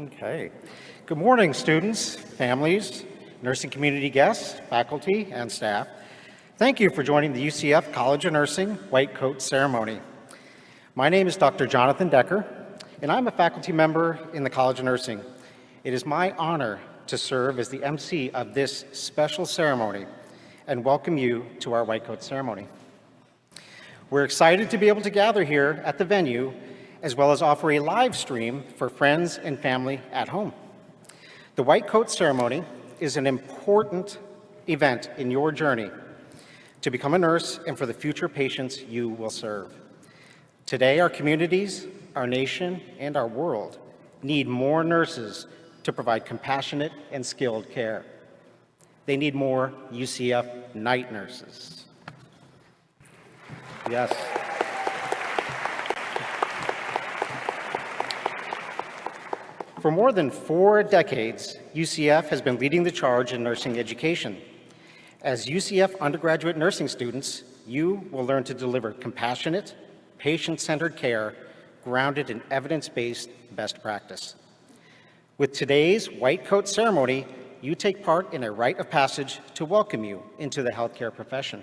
Okay. Good morning, students, families, nursing community guests, faculty, and staff. Thank you for joining the UCF College of Nursing White Coat Ceremony. My name is Dr. Jonathan Decker, and I'm a faculty member in the College of Nursing. It is my honor to serve as the MC of this special ceremony and welcome you to our White Coat Ceremony. We're excited to be able to gather here at the venue, as well as offer a live stream for friends and family at home. The White Coat Ceremony is an important event in your journey to become a nurse and for the future patients you will serve. Today, our communities, our nation, and our world need more nurses to provide compassionate and skilled care. They need more UCF night nurses. Yes. For more than 4 decades, UCF has been leading the charge in nursing education. As UCF undergraduate nursing students, you will learn to deliver compassionate, patient-centered care grounded in evidence-based best practice. With today's White Coat Ceremony, you take part in a rite of passage to welcome you into the healthcare profession.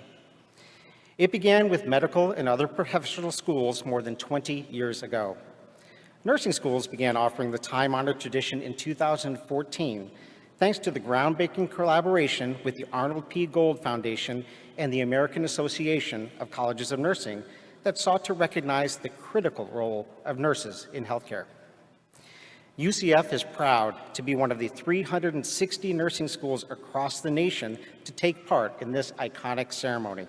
It began with medical and other professional schools more than 20 years ago. Nursing schools began offering the time-honored tradition in 2014, thanks to the groundbreaking collaboration with the Arnold P. Gold Foundation and the American Association of Colleges of Nursing that sought to recognize the critical role of nurses in healthcare. UCF is proud to be one of the 360 nursing schools across the nation to take part in this iconic ceremony.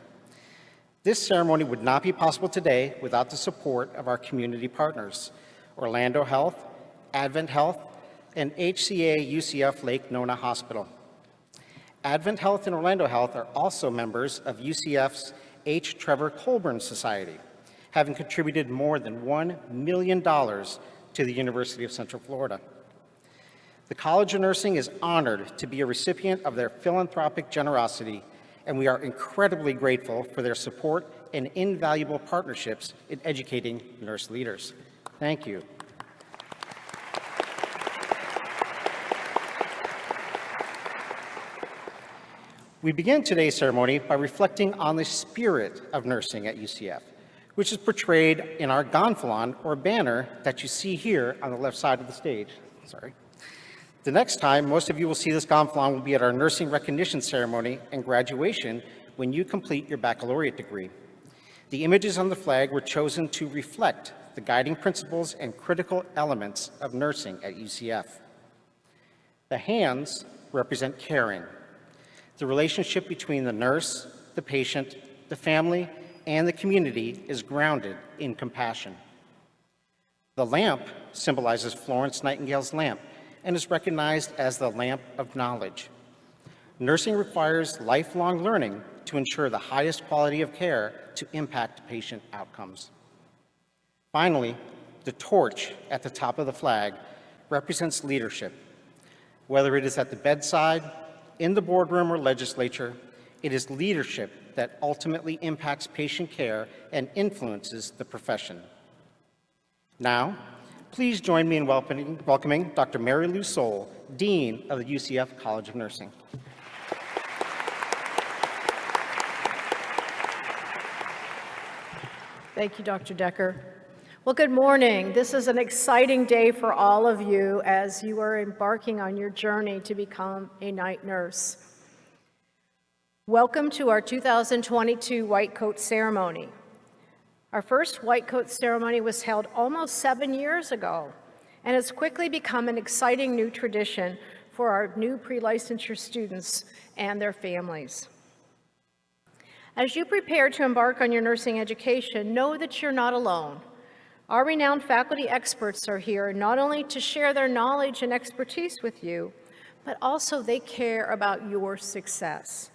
This ceremony would not be possible today without the support of our community partners, Orlando Health, Advent Health, and HCA UCF Lake Nona Hospital. Advent Health and Orlando Health are also members of UCF's H. Trevor Colburn Society, having contributed more than $1 million to the University of Central Florida. The College of Nursing is honored to be a recipient of their philanthropic generosity, and we are incredibly grateful for their support and invaluable partnerships in educating nurse leaders. Thank you. We begin today's ceremony by reflecting on the spirit of nursing at UCF, which is portrayed in our gonfalon or banner that you see here on the left side of the stage. Sorry. The next time most of you will see this gonfalon will be at our nursing recognition ceremony and graduation when you complete your baccalaureate degree. The images on the flag were chosen to reflect the guiding principles and critical elements of nursing at UCF. The hands represent caring. The relationship between the nurse, the patient, the family, and the community is grounded in compassion. The lamp symbolizes Florence Nightingale's lamp and is recognized as the lamp of knowledge. Nursing requires lifelong learning to ensure the highest quality of care to impact patient outcomes. Finally, the torch at the top of the flag represents leadership. Whether it is at the bedside, in the boardroom, or legislature, it is leadership that ultimately impacts patient care and influences the profession. Now, please join me in welcoming Dr. Mary Lou Soul, Dean of the UCF College of Nursing. Thank you, Dr. Decker. Well, good morning. This is an exciting day for all of you as you are embarking on your journey to become a night nurse. Welcome to our 2022 White Coat Ceremony. Our first White Coat Ceremony was held almost 7 years ago, and it's quickly become an exciting new tradition for our new pre-licensure students and their families. As you prepare to embark on your nursing education, know that you're not alone. Our renowned faculty experts are here not only to share their knowledge and expertise with you, but also they care about your success.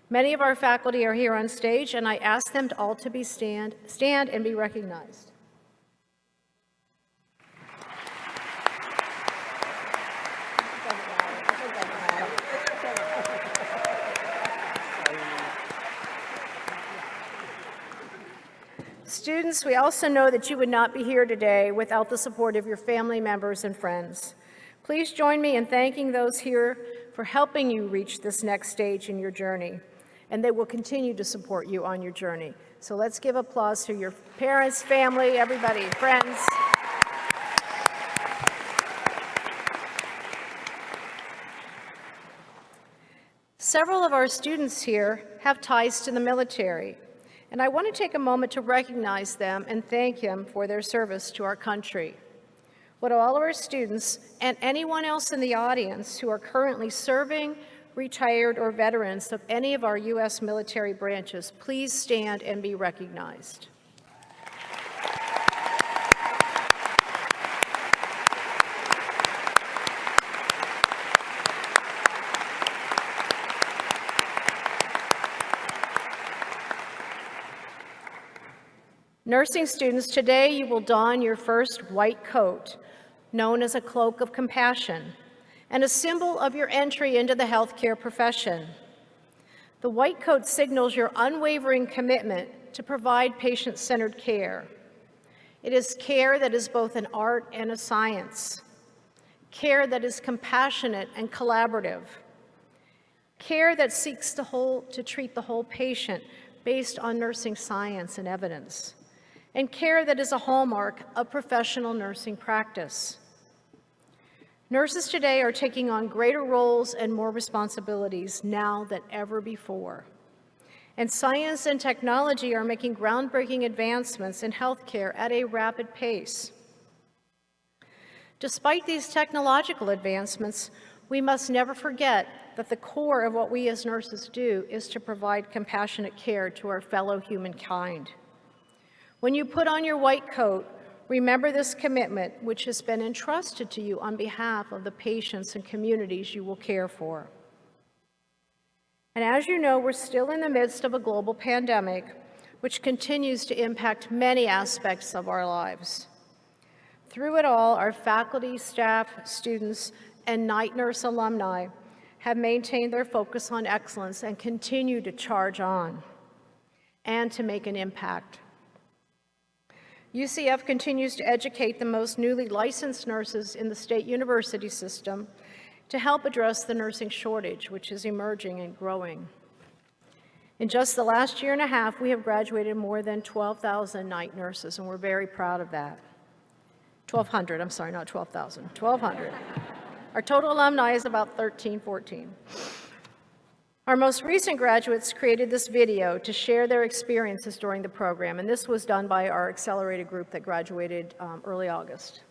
Many of our faculty are here on stage, and I ask them all to stand and be recognized. Students, we also know that you would not be here today without the support of your family members and friends. Please join me in thanking those here for helping you reach this next stage in your journey, and they will continue to support you on your journey. So let's give applause to your parents, family, everybody, friends. Several of our students here have ties to the military, and I want to take a moment to recognize them and thank them for their service to our country. Would all of our students and anyone else in the audience who are currently serving, retired, or veterans of any of our U.S. military branches, please stand and be recognized. Nursing students, today you will don your first white coat, known as a cloak of compassion, and a symbol of your entry into the healthcare profession. The white coat signals your unwavering commitment to provide patient-centered care. It is care that is both an art and a science, care that is compassionate and collaborative, care that seeks to treat the whole patient based on nursing science and evidence, and care that is a hallmark of professional nursing practice. Nurses today are taking on greater roles and more responsibilities now than ever before. And science and technology are making groundbreaking advancements in healthcare at a rapid pace. Despite these technological advancements, we must never forget that the core of what we as nurses do is to provide compassionate care to our fellow humankind. When you put on your white coat, remember this commitment which has been entrusted to you on behalf of the patients and communities you will care for. And as you know, we're still in the midst of a global pandemic which continues to impact many aspects of our lives. Through it all, our faculty, staff, students, and night nurse alumni have maintained their focus on excellence and continue to charge on and to make an impact. UCF continues to educate the most newly licensed nurses in the state university system to help address the nursing shortage, which is emerging and growing. In just the last year and a half, we have graduated more than 12,000 night nurses, and we're very proud of that. 1,200, I'm sorry, not 12,000, 1,200. Our total alumni is about 13, 14. Our most recent graduates created this video to share their experiences during the program, and this was done by our accelerated group that graduated early August.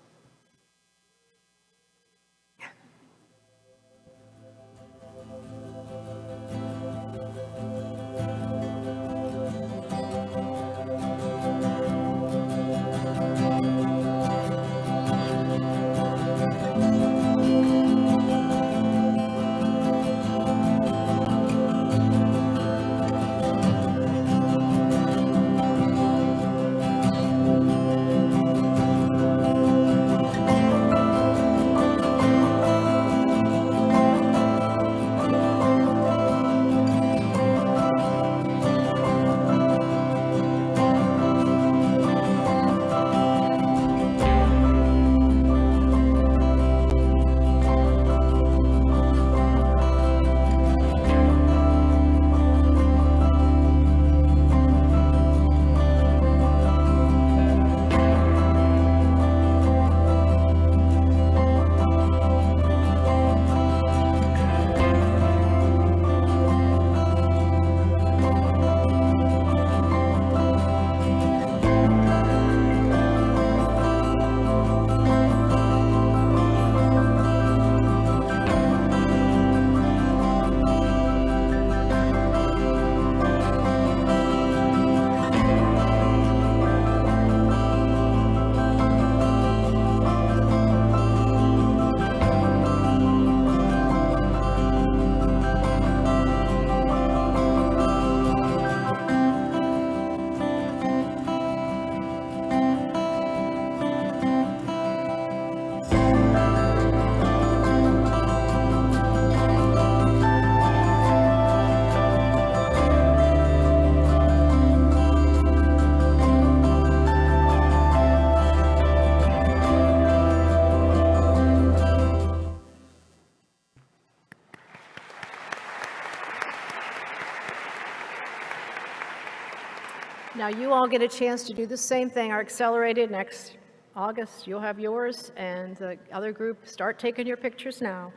Now you all get a chance to do the same thing. Our accelerated next August, you'll have yours, and the other group, start taking your pictures now.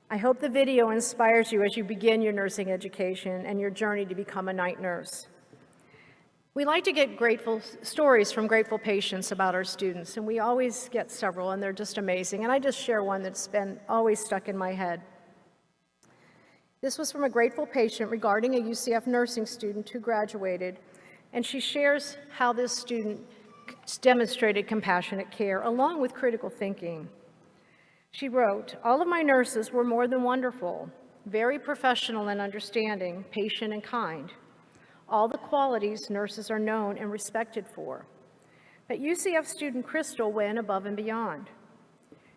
I hope the video inspires you as you begin your nursing education and your journey to become a night nurse. We like to get grateful stories from grateful patients about our students, and we always get several, and they're just amazing. And I just share one that's been always stuck in my head. This was from a grateful patient regarding a UCF nursing student who graduated, and she shares how this student demonstrated compassionate care along with critical thinking. She wrote, "All of my nurses were more than wonderful, very professional and understanding, patient and kind. All the qualities nurses are known and respected for. But UCF student Crystal went above and beyond.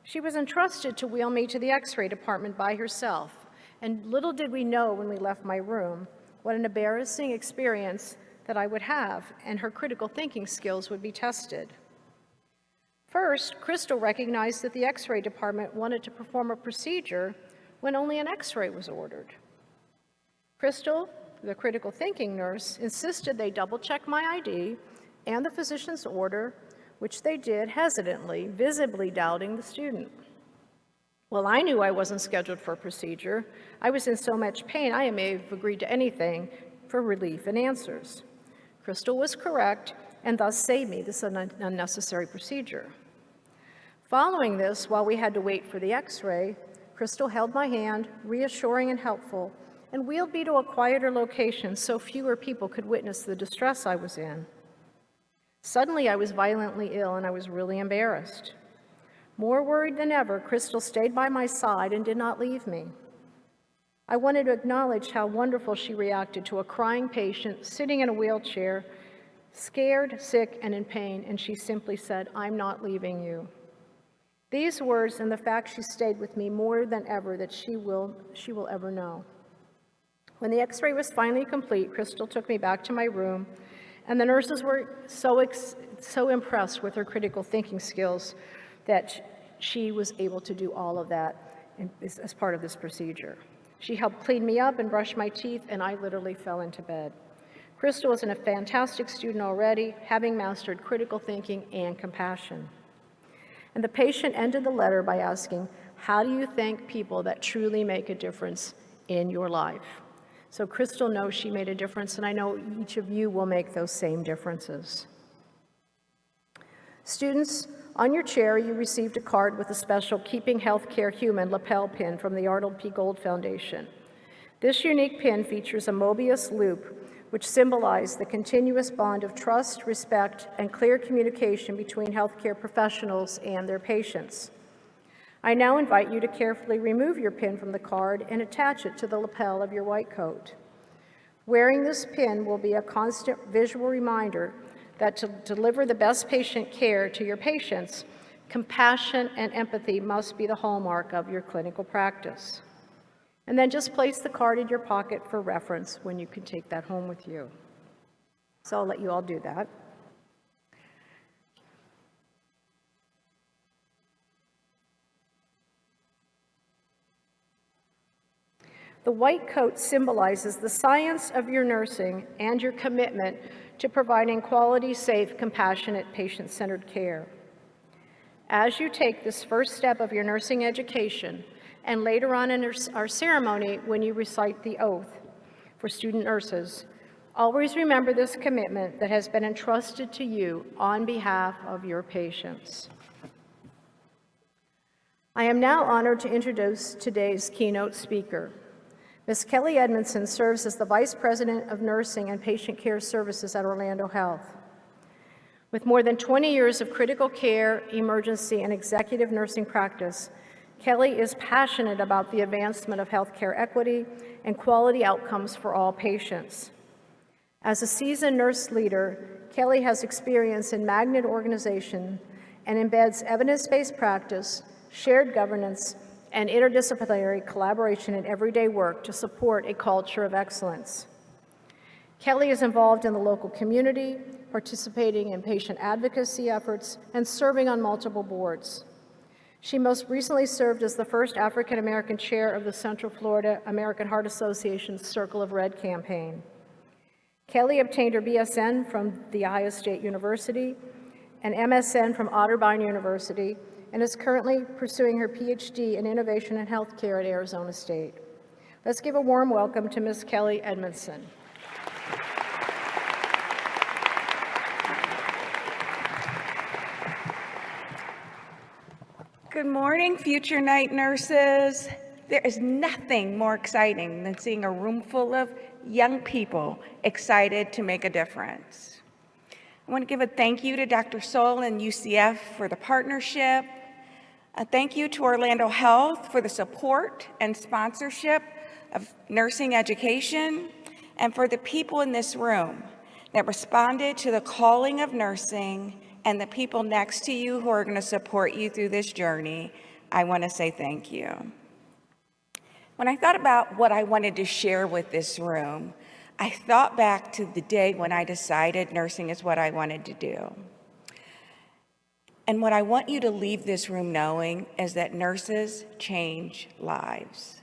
She was entrusted to wheel me to the X-ray department by herself, and little did we know when we left my room what an embarrassing experience that I would have, and her critical thinking skills would be tested. First, Crystal recognized that the X-ray department wanted to perform a procedure when only an X-ray was ordered. Crystal, the critical thinking nurse, insisted they double-check my ID and the physician's order, which they did hesitantly, visibly doubting the student. Well, I knew I wasn't scheduled for a procedure. I was in so much pain, I may have agreed to anything for relief and answers. Crystal was correct, and thus saved me this unnecessary procedure. Following this, while we had to wait for the X-ray, Crystal held my hand, reassuring and helpful, and wheeled me to a quieter location so fewer people could witness the distress I was in. Suddenly, I was violently ill, and I was really embarrassed. More worried than ever, Crystal stayed by my side and did not leave me. I wanted to acknowledge how wonderful she reacted to a crying patient sitting in a wheelchair, scared, sick, and in pain, and she simply said, "I'm not leaving you." These words and the fact she stayed with me more than ever that she will ever know. When the X-ray was finally complete, Crystal took me back to my room, and the nurses were so impressed with her critical thinking skills that she was able to do all of that as part of this procedure. She helped clean me up and brush my teeth, and I literally fell into bed. Crystal is a fantastic student already, having mastered critical thinking and compassion. And the patient ended the letter by asking, "How do you thank people that truly make a difference in your life?" So Crystal knows she made a difference, and I know each of you will make those same differences. Students, on your chair, you received a card with a special Keeping Healthcare Human lapel pin from the Arnold P. Gold Foundation. This unique pin features a Mobius loop, which symbolized the continuous bond of trust, respect, and clear communication between healthcare professionals and their patients. I now invite you to carefully remove your pin from the card and attach it to the lapel of your white coat. Wearing this pin will be a constant visual reminder that to deliver the best patient care to your patients, compassion and empathy must be the hallmark of your clinical practice. And then just place the card in your pocket for reference when you can take that home with you. So I'll let you all do that. The white coat symbolizes the science of your nursing and your commitment to providing quality, safe, compassionate, patient-centered care. As you take this first step of your nursing education, and later on in our ceremony when you recite the oath for student nurses, always remember this commitment that has been entrusted to you on behalf of your patients. I am now honored to introduce today's keynote speaker. Ms. Kelly Edmondson serves as the Vice President of Nursing and Patient Care Services at Orlando Health. With more than 20 years of critical care, emergency, and executive nursing practice, Kelly is passionate about the advancement of healthcare equity and quality outcomes for all patients. As a seasoned nurse leader, Kelly has experience in magnet organization and embeds evidence-based practice, shared governance, and interdisciplinary collaboration in everyday work to support a culture of excellence. Kelly is involved in the local community, participating in patient advocacy efforts, and serving on multiple boards. She most recently served as the first African American chair of the Central Florida American Heart Association's Circle of Red campaign. Kelly obtained her BSN from The Ohio State University and MSN from Otterbein University, and is currently pursuing her PhD in Innovation in Healthcare at Arizona State. Let's give a warm welcome to Ms. Kelly Edmondson. Good morning, future night nurses. There is nothing more exciting than seeing a room full of young people excited to make a difference. I want to give a thank you to Dr. Soul and UCF for the partnership. A thank you to Orlando Health for the support and sponsorship of nursing education, and for the people in this room that responded to the calling of nursing, and the people next to you who are going to support you through this journey. I want to say thank you. When I thought about what I wanted to share with this room, I thought back to the day when I decided nursing is what I wanted to do. And what I want you to leave this room knowing is that nurses change lives.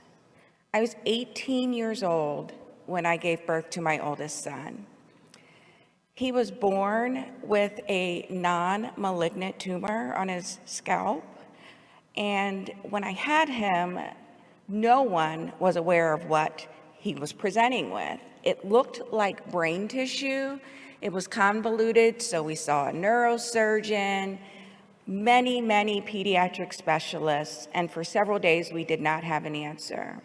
I was 18 years old when I gave birth to my oldest son. He was born with a non-malignant tumor on his scalp, and when I had him, no one was aware of what he was presenting with. It looked like brain tissue. It was convoluted, so we saw a neurosurgeon, many pediatric specialists, and for several days we did not have an answer.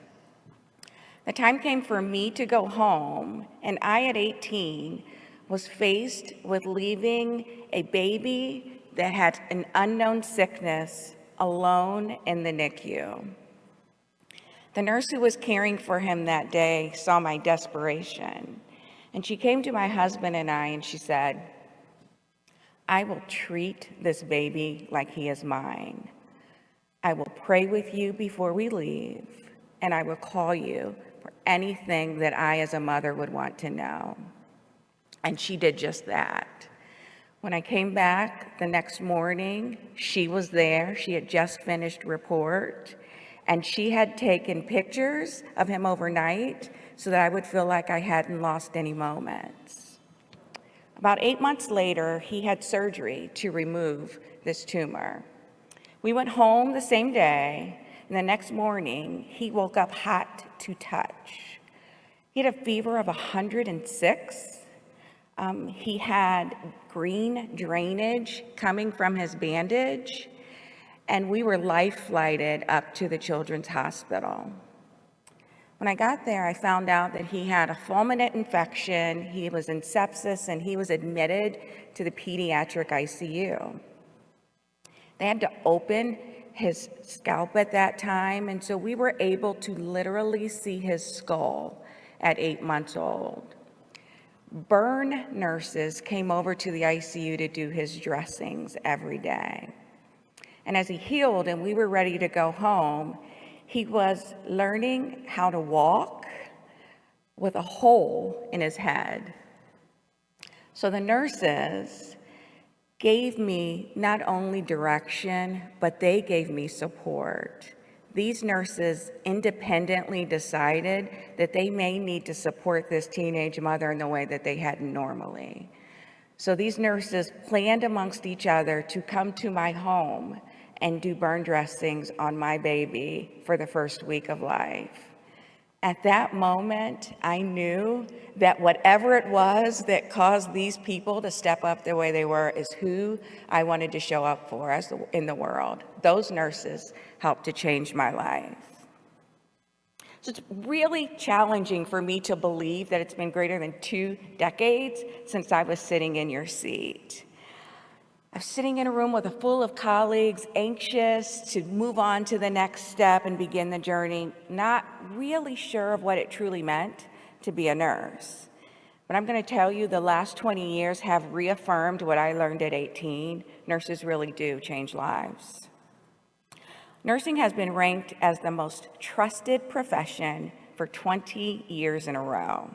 The time came for me to go home, and I, at 18, was faced with leaving a baby that had an unknown sickness alone in the NICU. The nurse who was caring for him that day saw my desperation, and she came to my husband and I, and she said, "I will treat this baby like he is mine. I will pray with you before we leave, and I will call you for anything that I as a mother would want to know." And she did just that. When I came back the next morning, she was there. She had just finished report, and she had taken pictures of him overnight so that I would feel like I hadn't lost any moments. About 8 months later, he had surgery to remove this tumor. We went home the same day, and the next morning, he woke up hot to touch. He had a fever of 106. He had green drainage coming from his bandage, and we were life-flighted up to the Children's Hospital. When I got there, I found out that he had a fulminant infection, he was in sepsis, and he was admitted to the pediatric ICU. They had to open his scalp at that time, and so we were able to literally see his skull at 8 months old. Burn nurses came over to the ICU to do his dressings every day. And as he healed and we were ready to go home, he was learning how to walk with a hole in his head. So the nurses gave me not only direction, but they gave me support. These nurses independently decided that they may need to support this teenage mother in the way that they hadn't normally. So these nurses planned amongst each other to come to my home and do burn dressings on my baby for the first week of life. At that moment, I knew that whatever it was that caused these people to step up the way they were is who I wanted to show up for in the world. Those nurses helped to change my life. So it's really challenging for me to believe that it's been greater than 2 decades since I was sitting in your seat. I was sitting in a room with full of colleagues, anxious to move on to the next step and begin the journey, not really sure of what it truly meant to be a nurse. But I'm going to tell you, the last 20 years have reaffirmed what I learned at 18. Nurses really do change lives. Nursing has been ranked as the most trusted profession for 20 years in a row.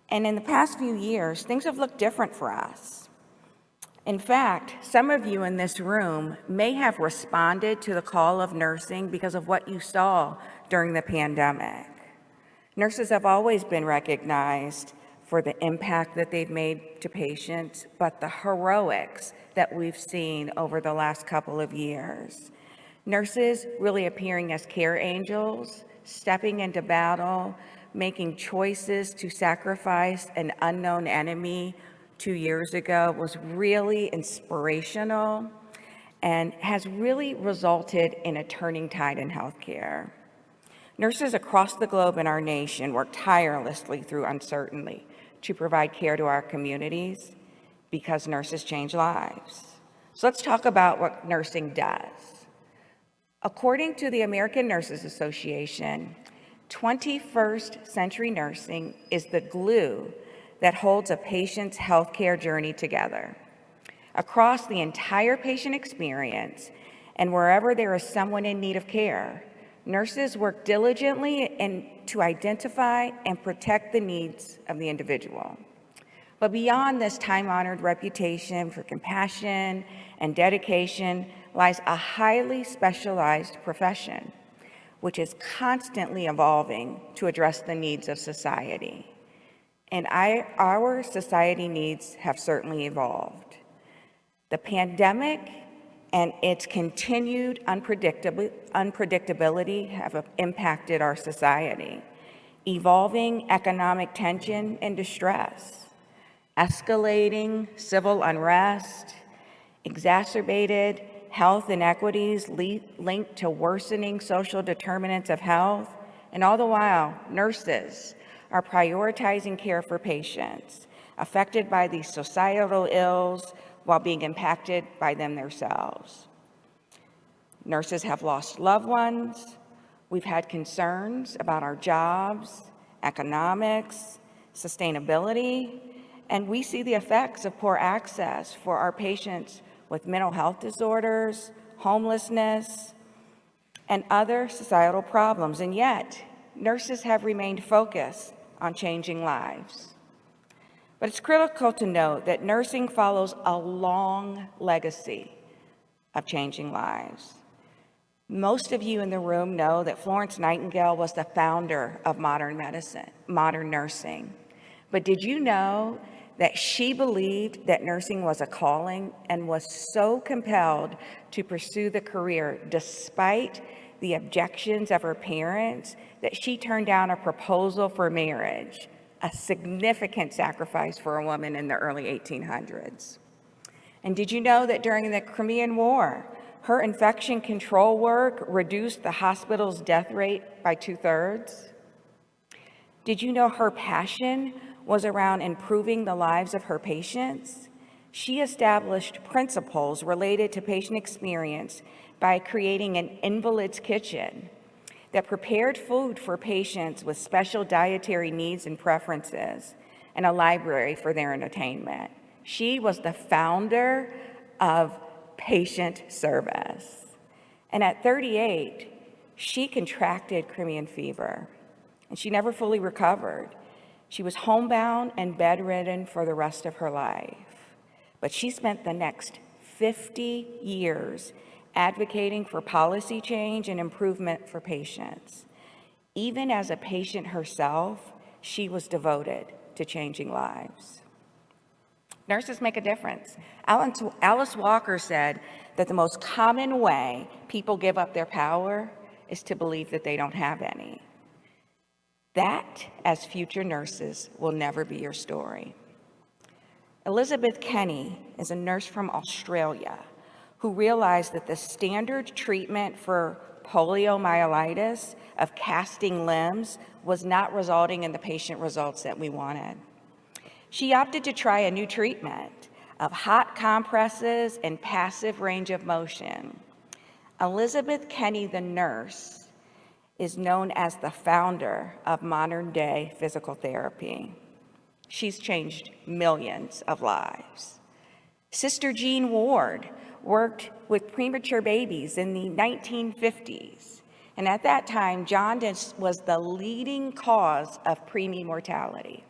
And in the past few years, things have looked different for us. In fact, some of you in this room may have responded to the call of nursing because of what you saw during the pandemic. Nurses have always been recognized for the impact that they've made to patients, but the heroics that we've seen over the last couple of years. Nurses really appearing as care angels, stepping into battle, making choices to sacrifice an unknown enemy 2 years ago was really inspirational and has really resulted in a turning tide in healthcare. Nurses across the globe in our nation work tirelessly through uncertainty to provide care to our communities because nurses change lives. So let's talk about what nursing does. According to the American Nurses Association, 21st century nursing is the glue that holds a patient's healthcare journey together. Across the entire patient experience and wherever there is someone in need of care, nurses work diligently to identify and protect the needs of the individual. But beyond this time-honored reputation for compassion and dedication lies a highly specialized profession, which is constantly evolving to address the needs of society. And our society needs have certainly evolved. The pandemic and its continued unpredictability have impacted our society. Evolving economic tension and distress, escalating civil unrest, exacerbated health inequities linked to worsening social determinants of health, and all the while, nurses are prioritizing care for patients affected by these societal ills while being impacted by them themselves. Nurses have lost loved ones. We've had concerns about our jobs, economics, sustainability, and we see the effects of poor access for our patients with mental health disorders, homelessness, and other societal problems. And yet, nurses have remained focused on changing lives. But it's critical to note that nursing follows a long legacy of changing lives. Most of you in the room know that Florence Nightingale was the founder of modern medicine, modern nursing. But did you know that she believed that nursing was a calling and was so compelled to pursue the career despite the objections of her parents that she turned down a proposal for marriage, a significant sacrifice for a woman in the early 1800s. And did you know that during the Crimean War, her infection control work reduced the hospital's death rate by 2/3? Did you know her passion was around improving the lives of her patients? She established principles related to patient experience by creating an invalid's kitchen that prepared food for patients with special dietary needs and preferences, and a library for their entertainment. She was the founder of patient service. And at 38, she contracted Crimean fever, and she never fully recovered. She was homebound and bedridden for the rest of her life. But she spent the next 50 years advocating for policy change and improvement for patients. Even as a patient herself, she was devoted to changing lives. Nurses make a difference. Alice Walker said that the most common way people give up their power is to believe that they don't have any. That, as future nurses, will never be your story. Elizabeth Kenny is a nurse from Australia who realized that the standard treatment for poliomyelitis of casting limbs was not resulting in the patient results that we wanted. She opted to try a new treatment of hot compresses and passive range of motion. Elizabeth Kenny, the nurse, is known as the founder of modern-day physical therapy. She's changed millions of lives. Sister Jean Ward worked with premature babies in the 1950s, and at that time, jaundice was the leading cause of preemie mortality.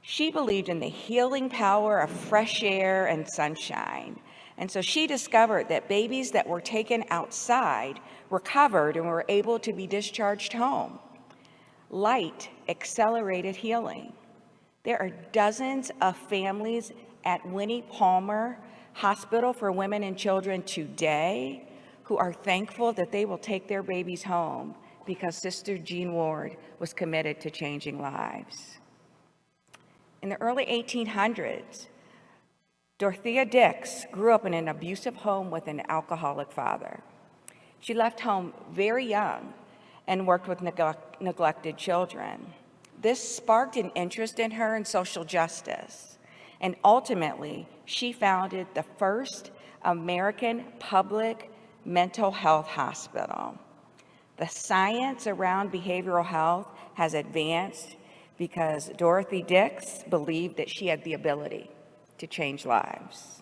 She believed in the healing power of fresh air and sunshine. And so she discovered that babies that were taken outside recovered and were able to be discharged home. Light accelerated healing. There are dozens of families at Winnie Palmer Hospital for Women and Children today who are thankful that they will take their babies home because Sister Jean Ward was committed to changing lives. In the early 1800s, Dorothea Dix grew up in an abusive home with an alcoholic father. She left home very young and worked with neglected children. This sparked an interest in her in social justice, and ultimately, she founded the first American public mental health hospital. The science around behavioral health has advanced because Dorothy Dix believed that she had the ability to change lives.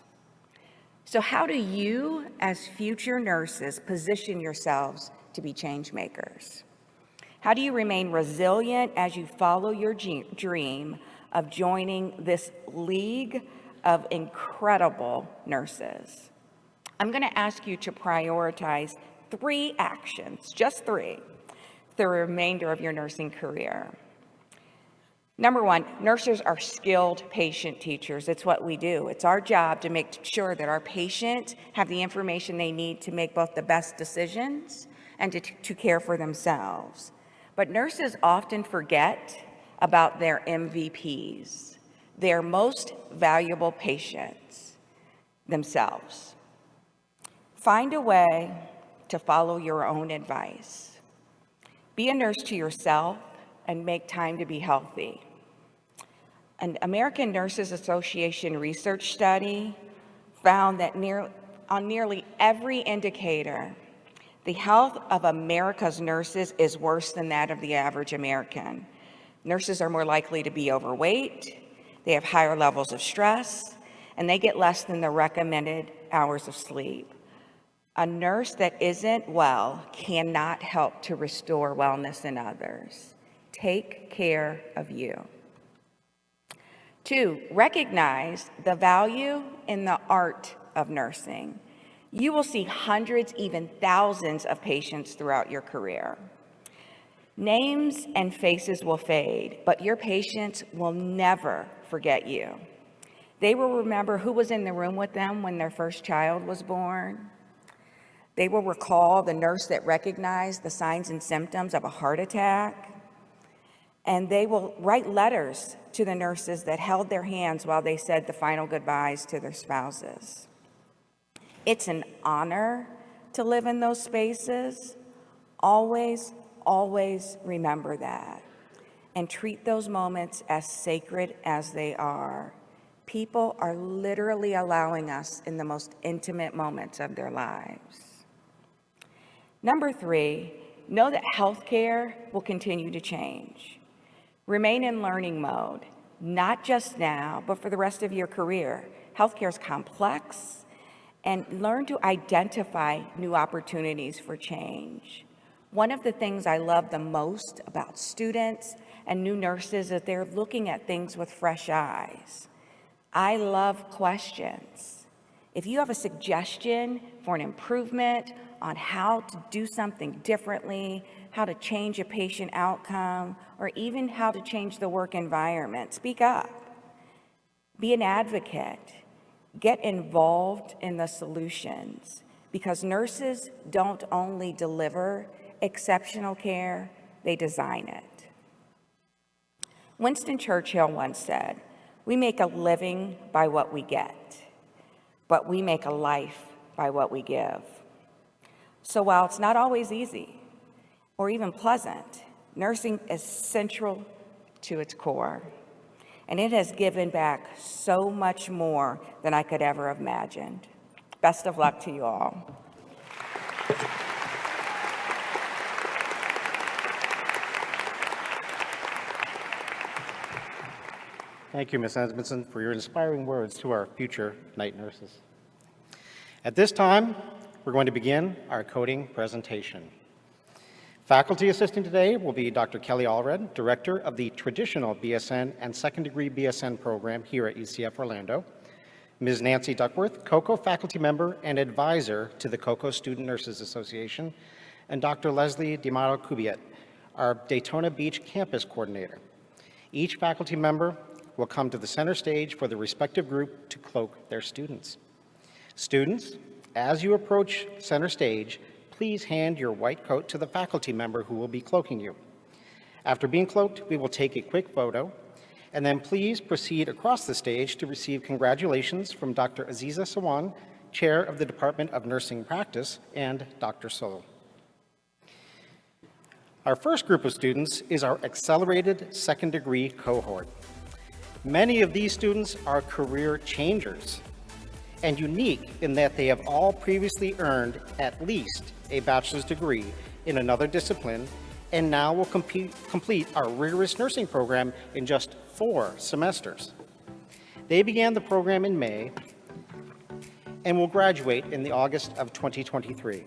So how do you, as future nurses, position yourselves to be change makers? How do you remain resilient as you follow your dream of joining this league of incredible nurses? I'm going to ask you to prioritize 3 actions, just 3, the remainder of your nursing career. Number 1, nurses are skilled patient teachers. It's what we do. It's our job to make sure that our patients have the information they need to make both the best decisions and to care for themselves. But nurses often forget about their MVPs, their most valuable patients themselves. Find a way to follow your own advice. Be a nurse to yourself and make time to be healthy. An American Nurses Association research study found that on nearly every indicator, the health of America's nurses is worse than that of the average American. Nurses are more likely to be overweight, they have higher levels of stress, and they get less than the recommended hours of sleep. A nurse that isn't well cannot help to restore wellness in others. Take care of you. 2, recognize the value in the art of nursing. You will see hundreds, even thousands of patients throughout your career. Names and faces will fade, but your patients will never forget you. They will remember who was in the room with them when their first child was born. They will recall the nurse that recognized the signs and symptoms of a heart attack. And they will write letters to the nurses that held their hands while they said the final goodbyes to their spouses. It's an honor to live in those spaces. Always, always remember that. And treat those moments as sacred as they are. People are literally allowing us in the most intimate moments of their lives. Number 3, know that healthcare will continue to change. Remain in learning mode, not just now, but for the rest of your career. Healthcare is complex, and learn to identify new opportunities for change. One of the things I love the most about students and new nurses is they're looking at things with fresh eyes. I love questions. If you have a suggestion for an improvement on how to do something differently, how to change a patient outcome, or even how to change the work environment, speak up. Be an advocate. Get involved in the solutions, because nurses don't only deliver exceptional care, they design it. Winston Churchill once said, "We make a living by what we get, but we make a life by what we give." So while it's not always easy or even pleasant, nursing is central to its core. And it has given back so much more than I could ever have imagined. Best of luck to you all. Thank you, Ms. Edmondson, for your inspiring words to our future night nurses. At this time, we're going to begin our coding presentation. Faculty assisting today will be Dr. Kelly Allred, Director of the Traditional BSN and Second Degree BSN program here at UCF Orlando, Ms. Nancy Duckworth, COCO faculty member and advisor to the COCO Student Nurses Association, and Dr. Leslie DiMauro-Cubiet, our Daytona Beach campus coordinator. Each faculty member will come to the center stage for the respective group to cloak their students. Students, as you approach center stage, please hand your white coat to the faculty member who will be cloaking you. After being cloaked, we will take a quick photo, and then please proceed across the stage to receive congratulations from Dr. Aziza Sawan, Chair of the Department of Nursing Practice, and Dr. Sol. Our first group of students is our accelerated second degree cohort. Many of these students are career changers and unique in that they have all previously earned at least a bachelor's degree in another discipline and now will complete our rigorous nursing program in just 4 semesters. They began the program in May and will graduate in the August of 2023.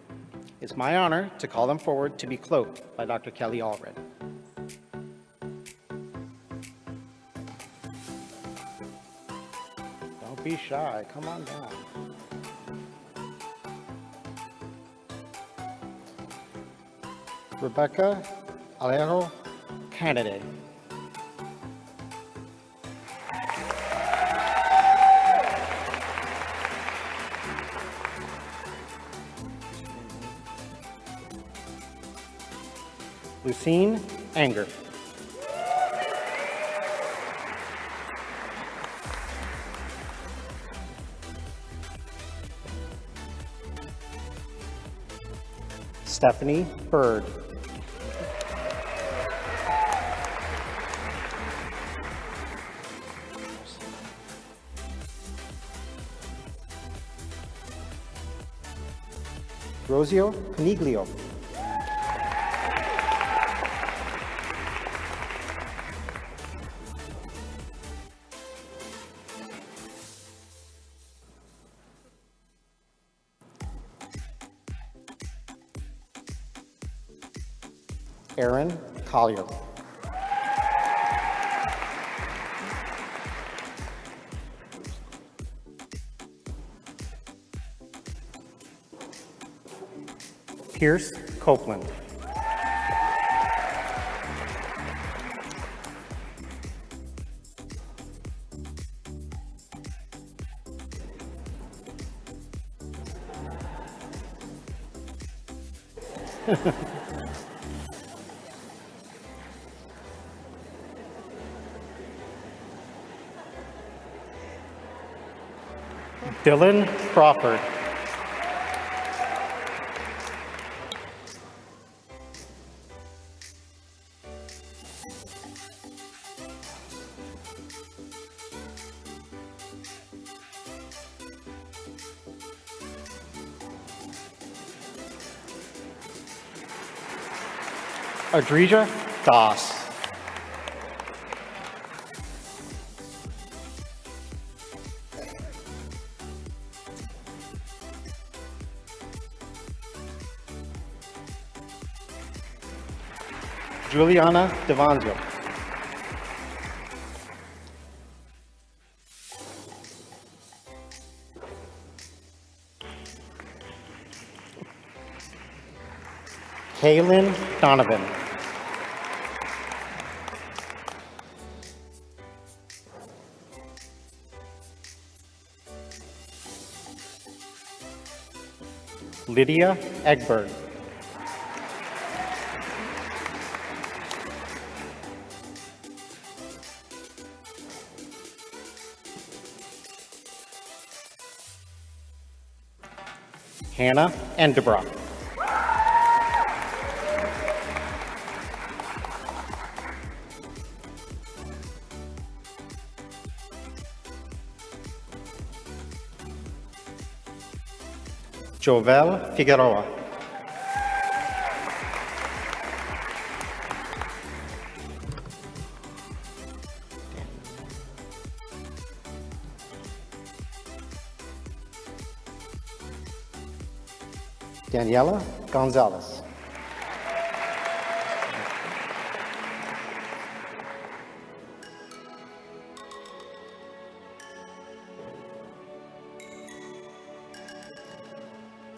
It's my honor to call them forward to be cloaked by Dr. Kelly Allred. Don't be shy, come on down. Rebecca Alejo Kennedy. Lucine Anger. Stephanie Bird. Rosio Paniglio. Aaron Collier. Pierce Copeland. Dylan Crawford. Adrija Doss. Juliana Devanzio. Kailyn Donovan. Lydia Egberg. Hannah Endebrock. Jovel Figueroa. Daniela Gonzalez.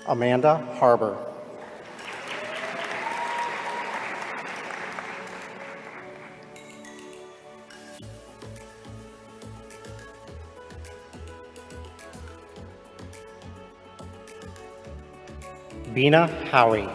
Amanda Harbor. Bina Howie.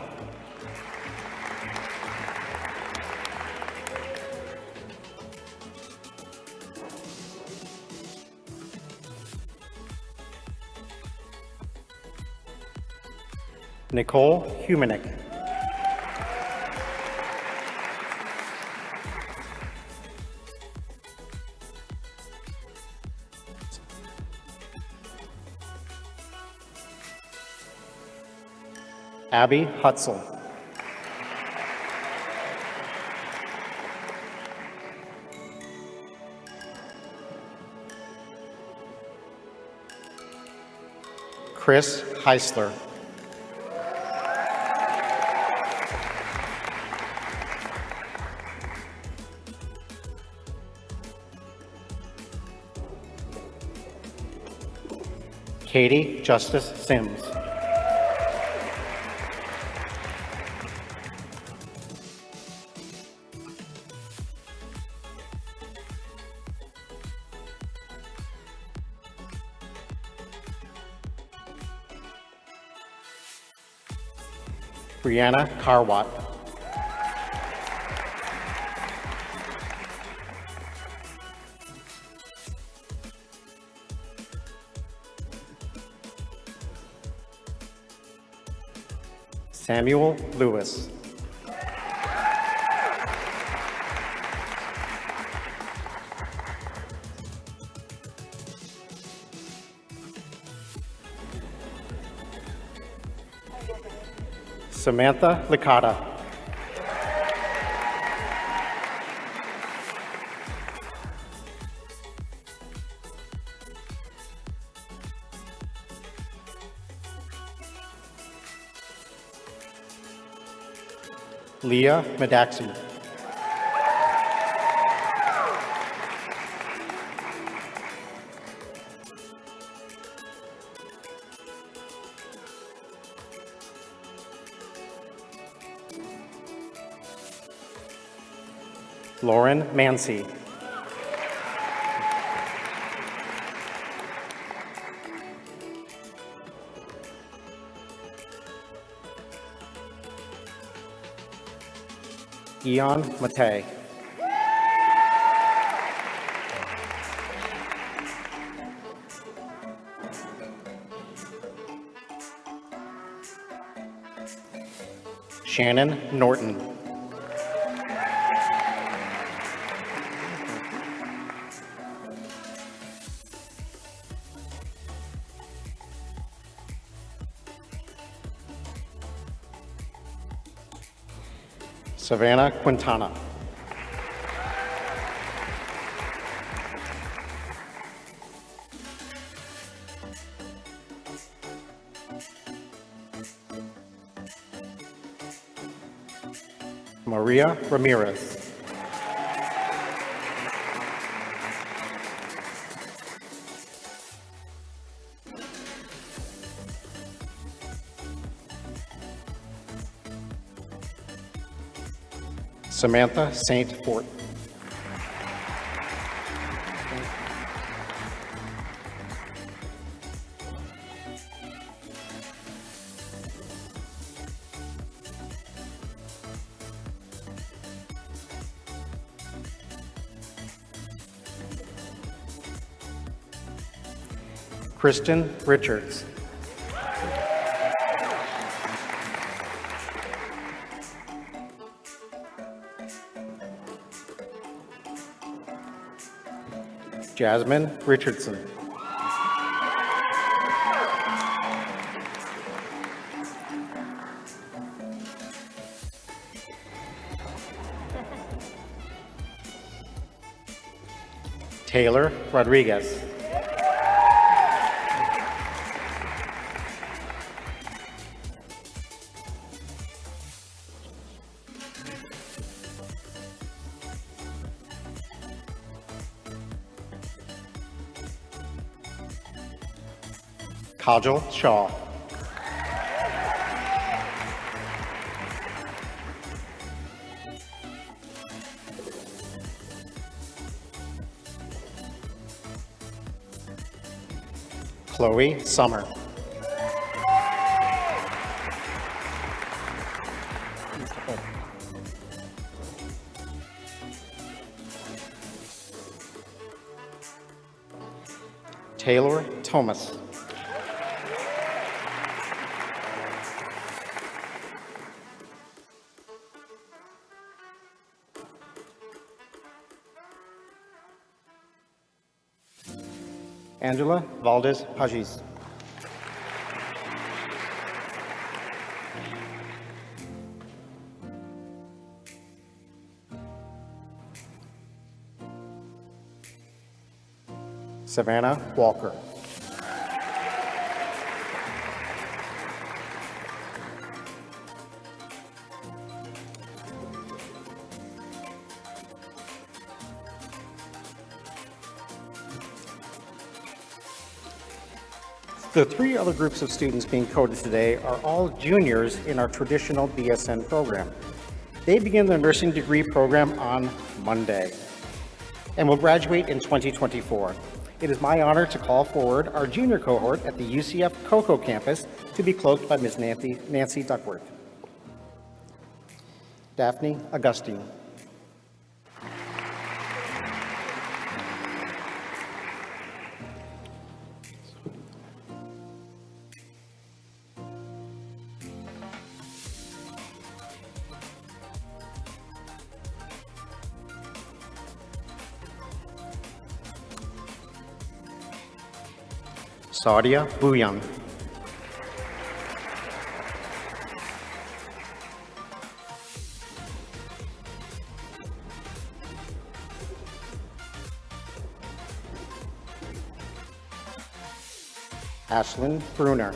Nicole Humanick. Abby Hutzel. Chris Heisler. Katie Justice Sims. Brianna Carwatt. Samuel Lewis. Samantha Licata. Leah Madaxi. Lauren Mancy. Ian Matei. Shannon Norton. Savannah Quintana. Maria Ramirez. Samantha Saint Fort. Kristen Richards. Jasmine Richardson. Taylor Rodriguez. Kajal Shaw. Chloe Summer. Taylor Thomas. Angela Valdez Pagis. Savannah Walker. The three other groups of students being coded today are all juniors in our traditional BSN program. They begin their nursing degree program on Monday and will graduate in 2024. It is my honor to call forward our junior cohort at the UCF Cocoa campus to be cloaked by Ms. Nancy Duckworth. Daphne Augustine. Sadia Bouyan. Ashlyn Bruner.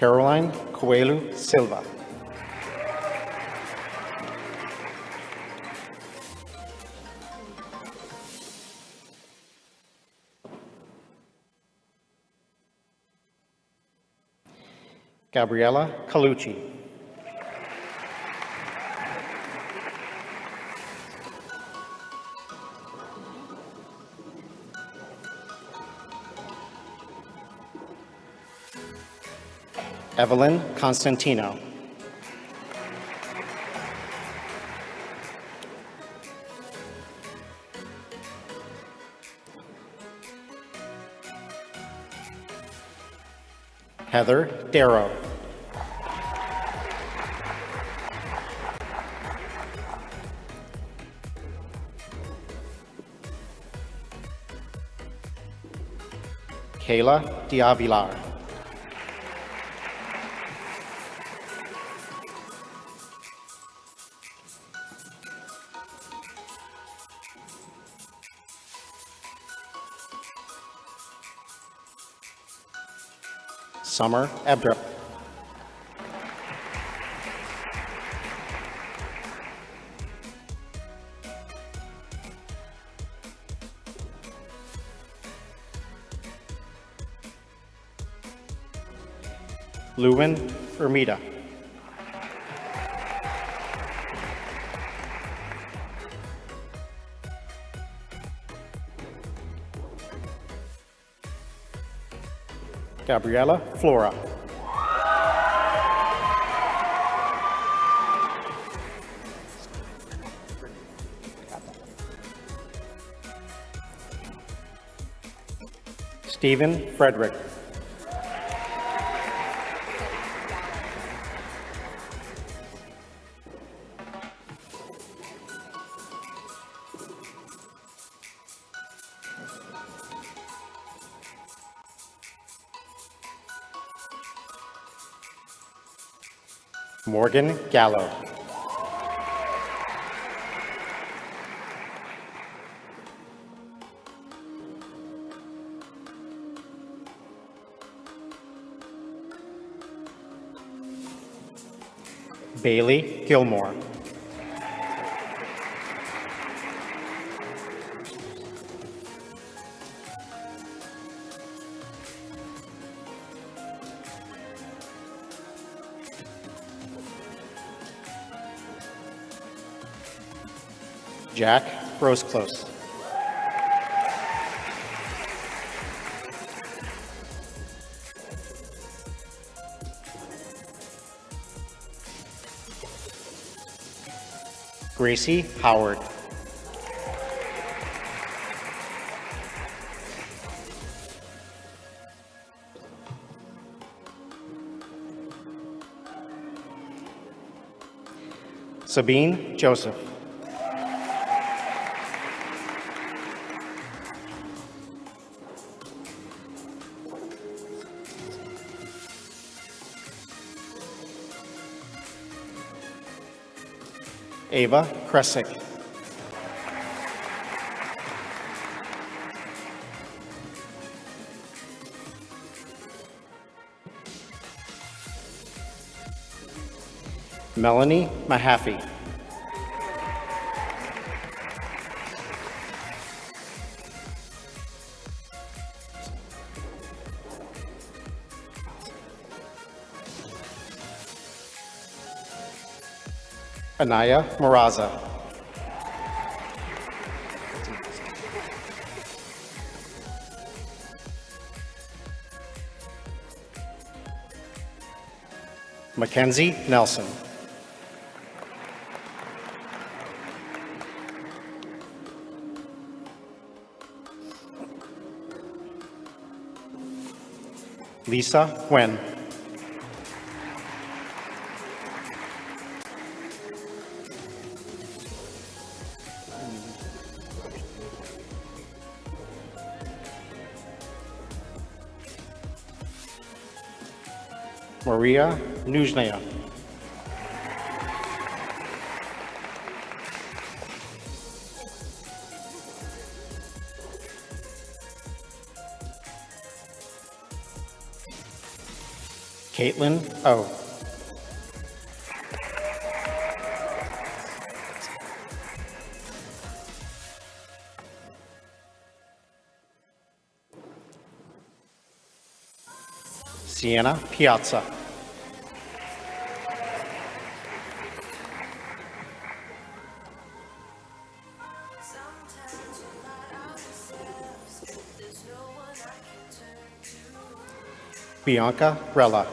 Caroline Coelho Silva. Gabriella Calucci. Evelyn Constantino. Heather Darrow. Kayla Diavilar. Summer Ebdrup. Lewin Ermida. Gabriella Flora. Stephen Frederick. Morgan Gallo. Bailey Gilmore. Jack Grosclose. Gracie Howard. Sabine Joseph. Ava Kresick. Melanie Mahaffey. Anaya Maraza. Mackenzie Nelson. Lisa Nguyen. Maria Nuzhnaya. Caitlin O. Sienna Piazza. Bianca Rella.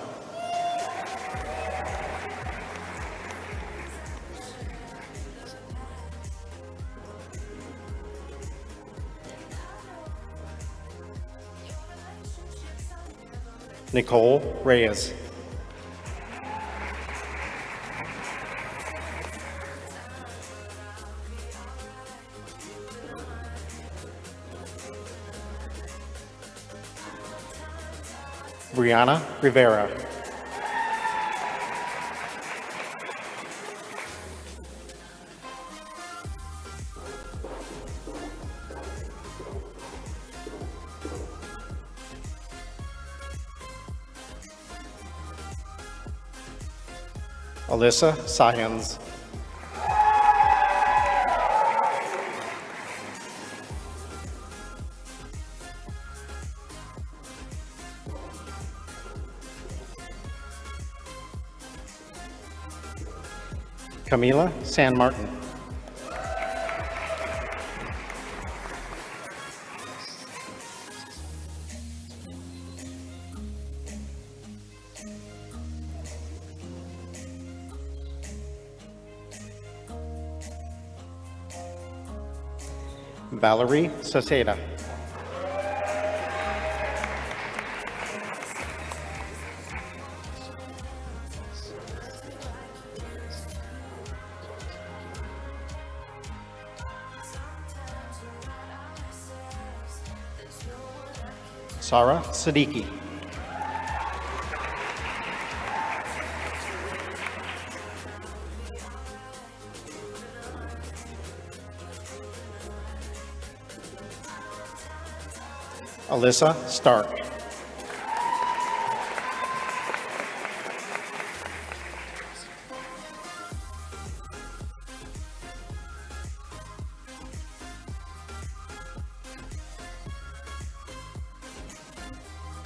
Nicole Reyes. Brianna Rivera. Alyssa Sahans. Camila San Martin. Valerie Saceda. Sarah Siddiqui. Alyssa Stark.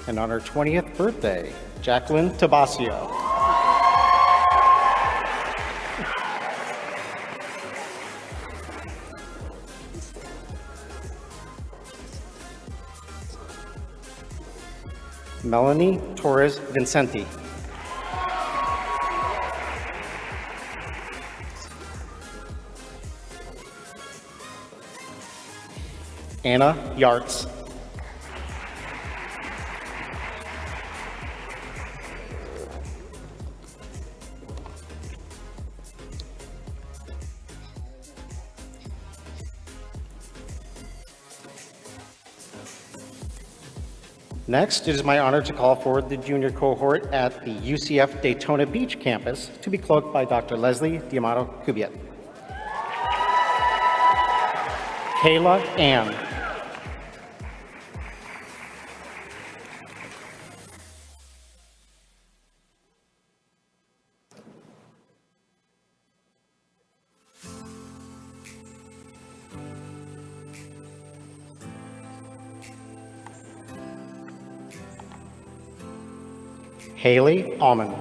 And on her 20th birthday, Jacqueline Tabasio. Melanie Torres Vincenti. Anna Yartz. Next, it is my honor to call forward the junior cohort at the UCF Daytona Beach campus to be cloaked by Dr. Leslie Diamato Kubiet. Kayla Ann. Haley Almond.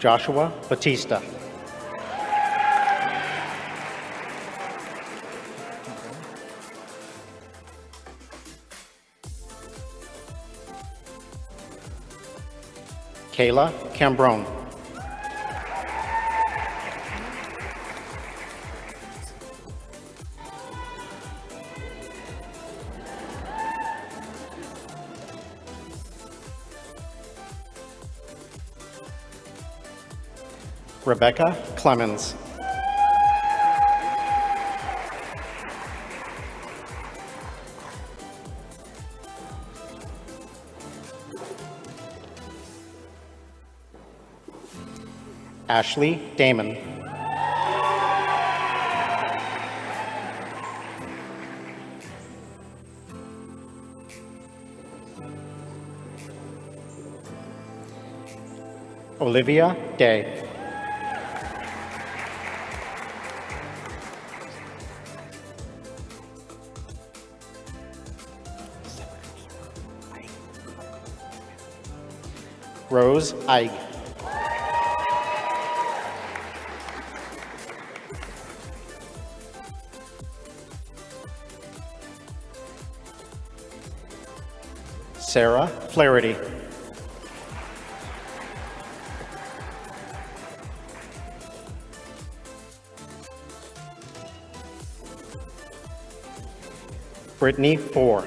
Joshua Batista. Kayla Cambrone. Rebecca Clemens. Ashley Damon. Olivia Day. Rose Eig. Sarah Flaherty. Brittany Four.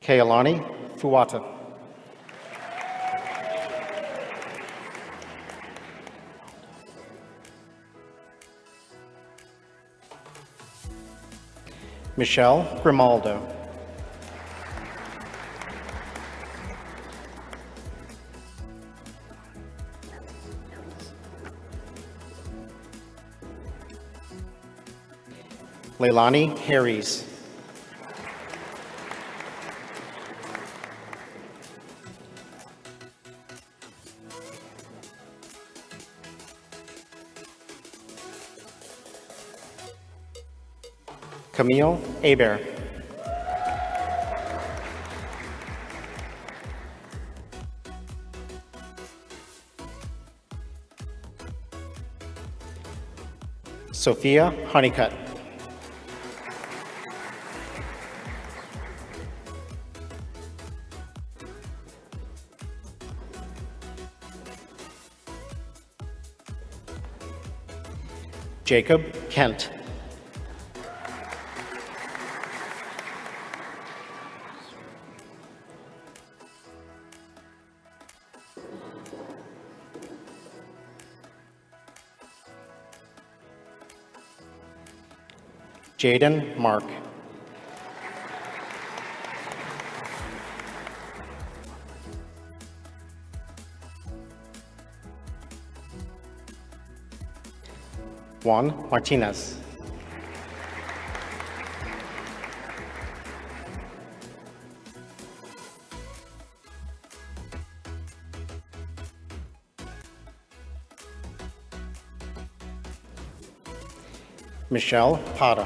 Kailani Fuata. Michelle Grimaldo. Leilani Harries. Camille Aber. Sophia Honeycutt. Jacob Kent. Jaden Mark. Juan Martinez. Michelle Pata.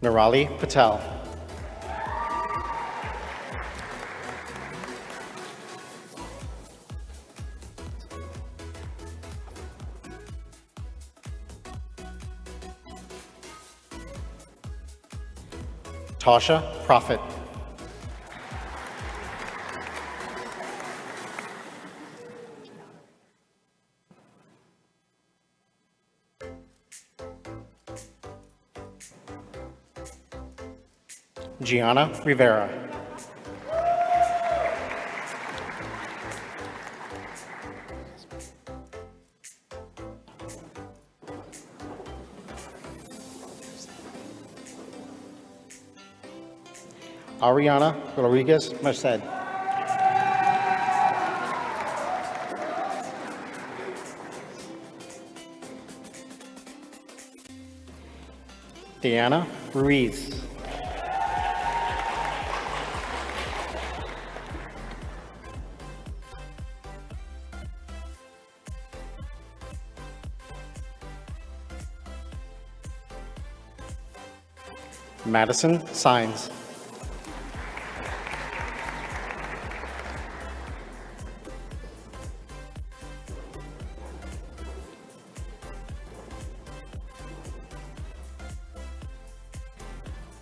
Nirali Patel. Tasha Prophet. Gianna Rivera. Ariana Rodriguez Merced. Diana Ruiz. Madison Sines.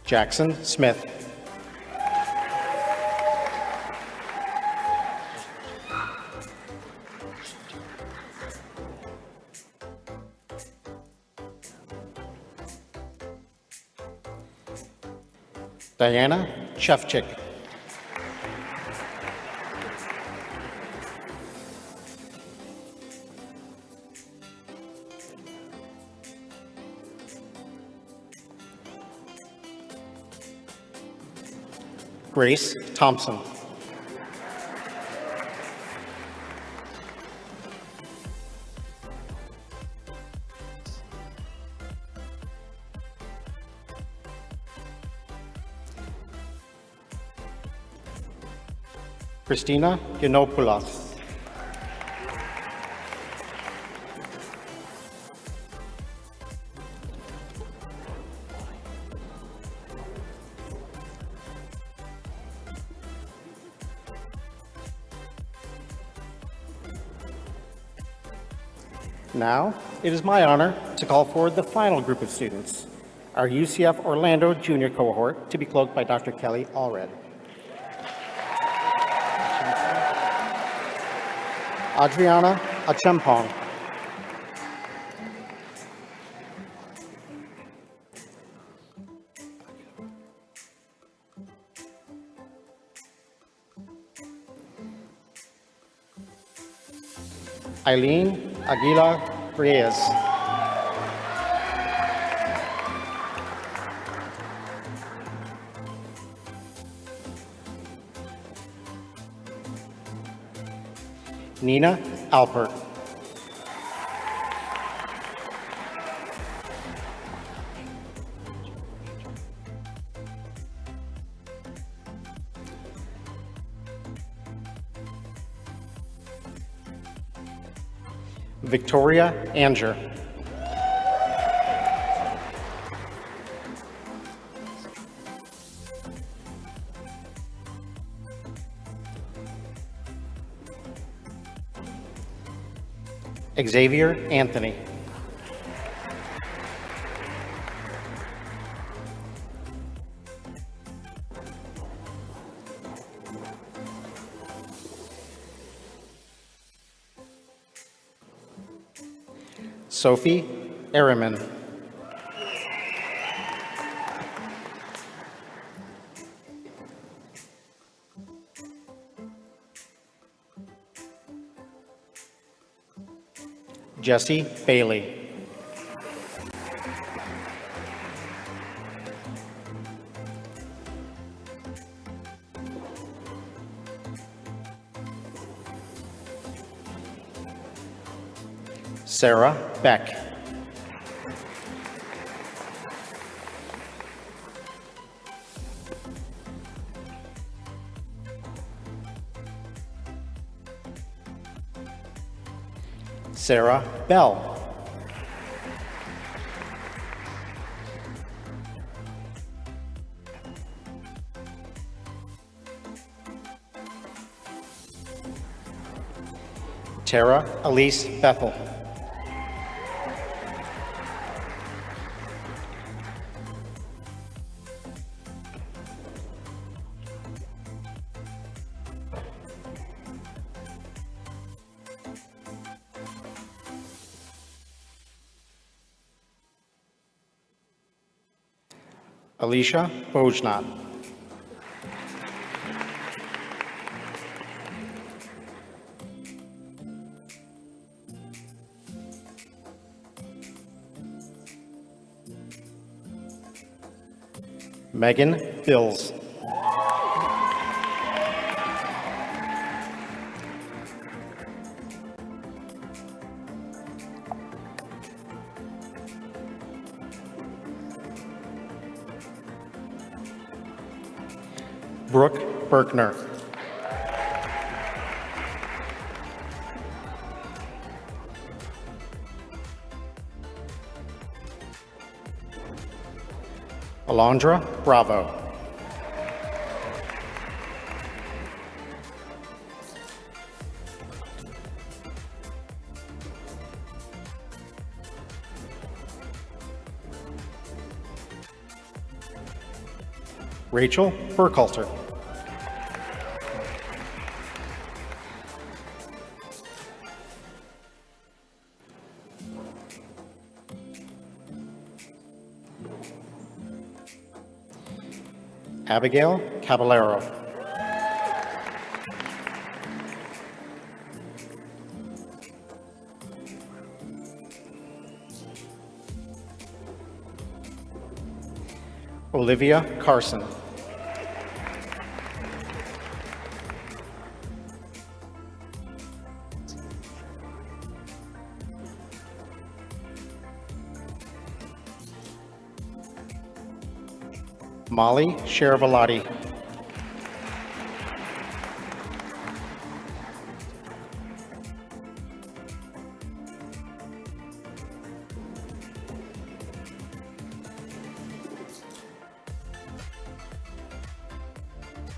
Jackson Smith. Diana Chefchik. Grace Thompson. Christina Yanopoulos. Now, it is my honor to call forward the final group of students, our UCF Orlando Junior cohort, to be cloaked by Dr. Kelly Allred. Adriana Achempong. Eileen Aguila Reyes. Nina Alpert. Victoria Anger. Xavier Anthony. Sophie Eriman. Jesse Bailey. Sarah Beck. Sarah Bell. Tara Elise Bethel. Alicia Bojnat. Megan Bills. Brooke Berkner. Alondra Bravo. Rachel Burkhalter. Abigail Caballero. Olivia Carson. Molly Sharavalati.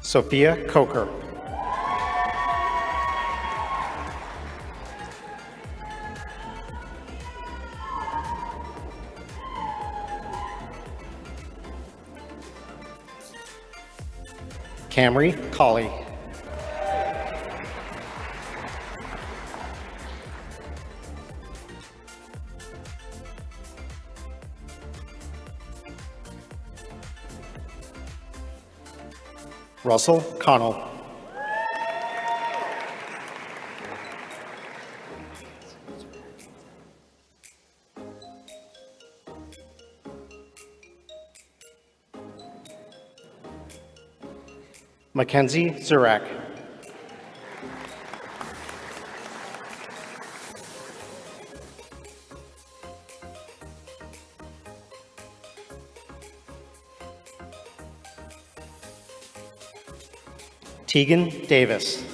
Sophia Coker. Camry Colley. Russell Connell. Mackenzie Zurak. Tegan Davis.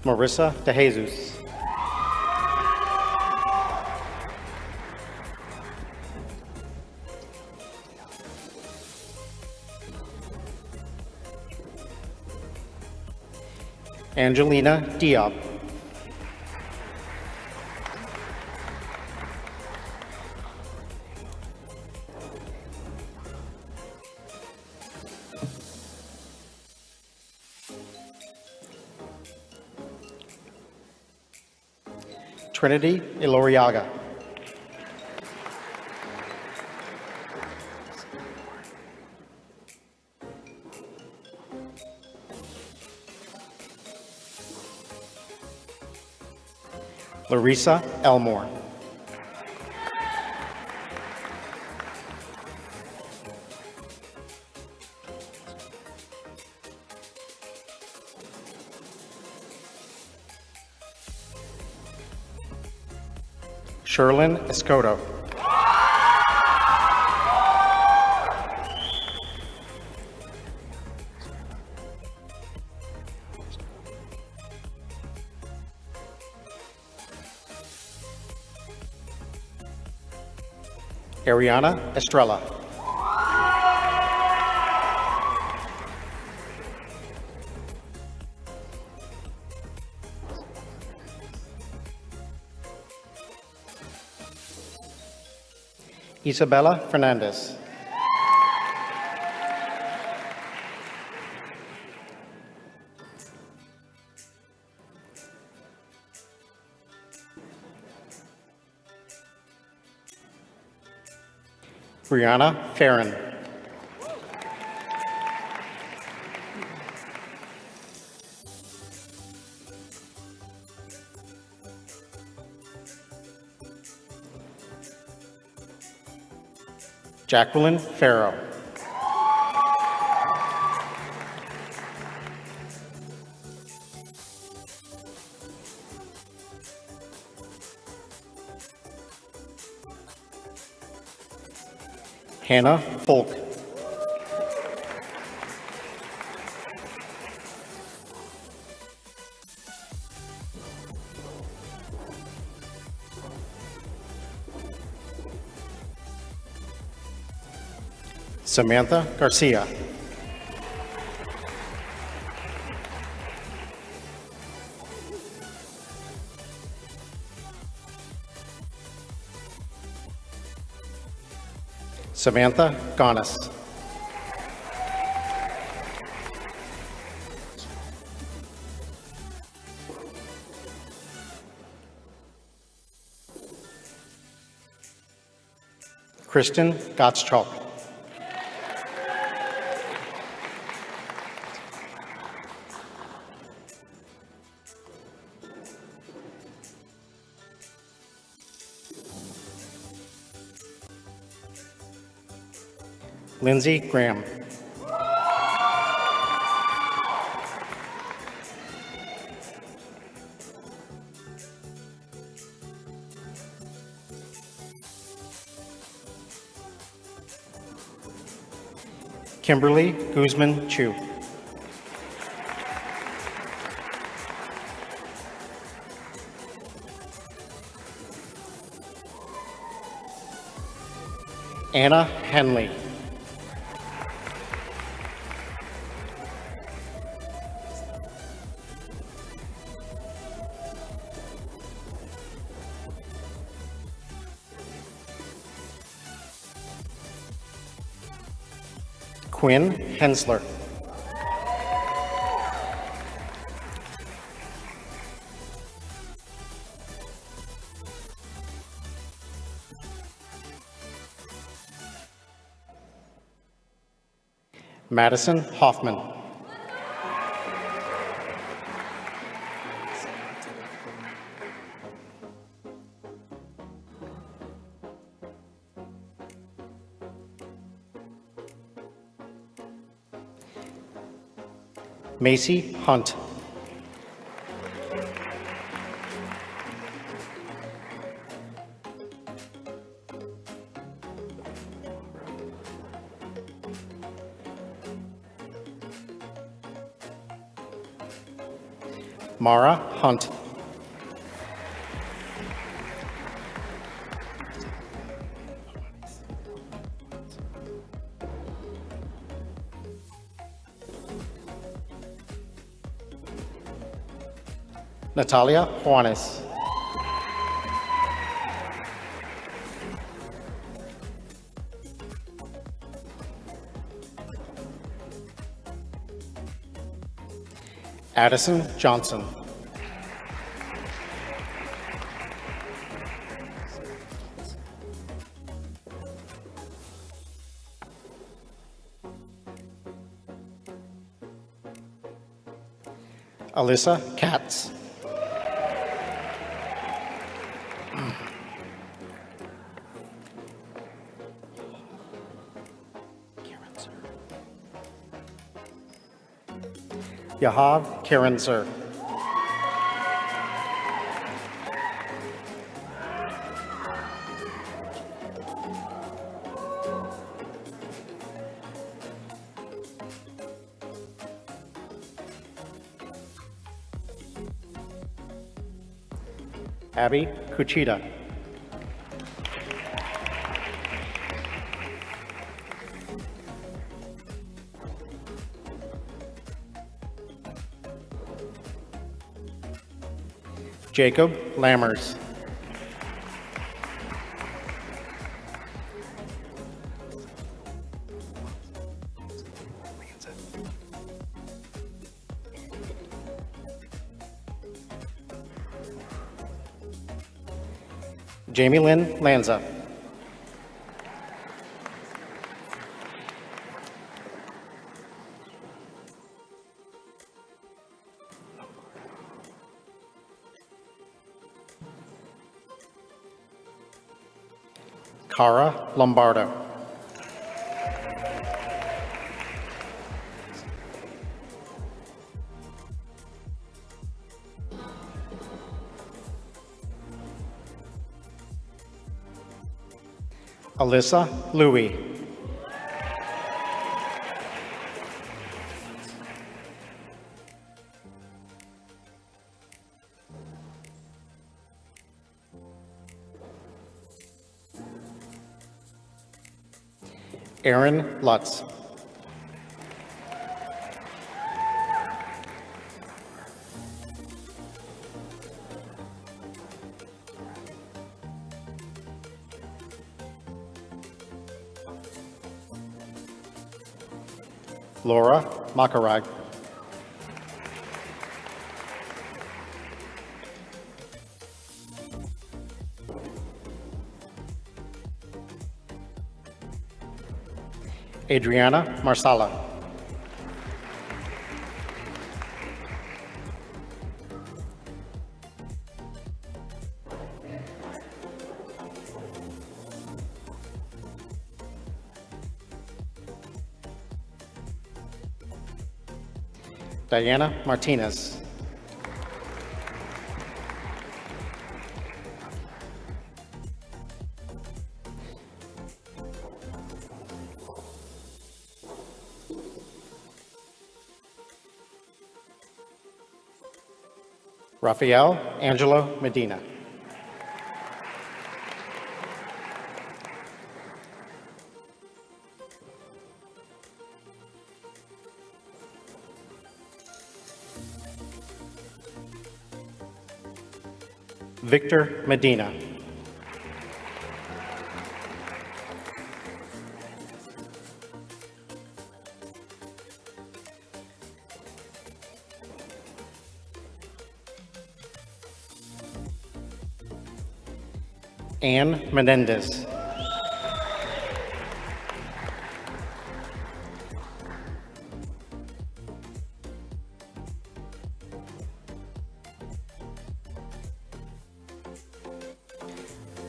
Marissa DeJesus. Angelina Diop. Trinity Iloriaga. Larissa Elmore. Sherlyn Escoto. Ariana Estrella. Isabella Fernandez. Brianna Farron. Jacqueline Farrow. Hannah Folk. Samantha Garcia. Samantha Gonis. Kristen Gottschalk. Lindsay Graham. Kimberly Guzman Chu. Anna Henley. Quinn Hensler. Madison Hoffman. Macy Hunt. Mara Hunt. Natalia Juanes. Addison Johnson. Alyssa Katz. Yahav Karenzer. Abby Kuchita. Jacob Lammers. Jamie Lynn Lanza. Cara Lombardo. Alyssa Louie. Aaron Lutz. Laura Makarag. Adriana Marsala. Diana Martinez. Rafael Angelo Medina. Victor Medina. Anne Menendez.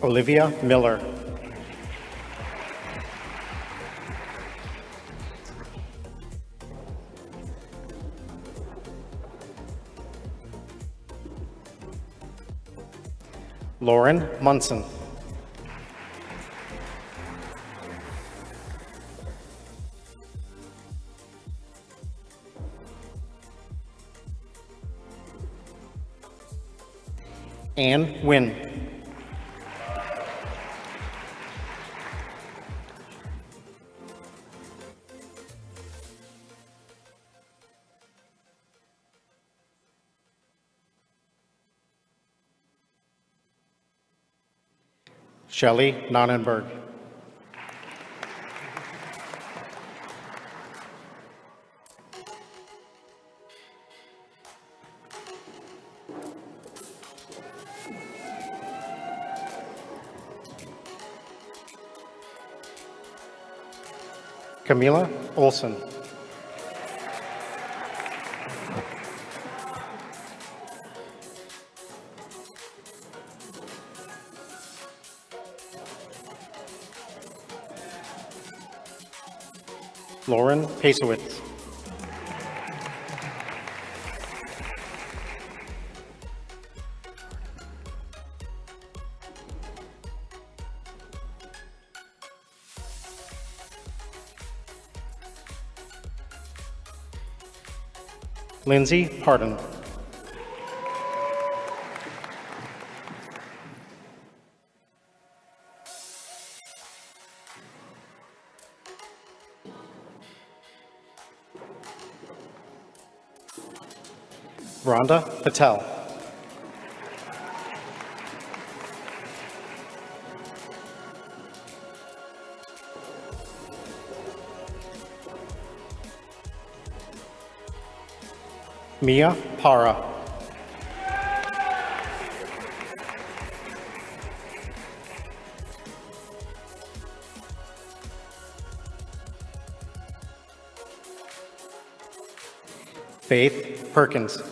Olivia Miller. Lauren Munson. Anne Wynn. Shelley Nonnenberg. Camila Olson. Lauren Pasowitz. Lindsay Pardon. Rhonda Patel. Mia Para. Faith Perkins.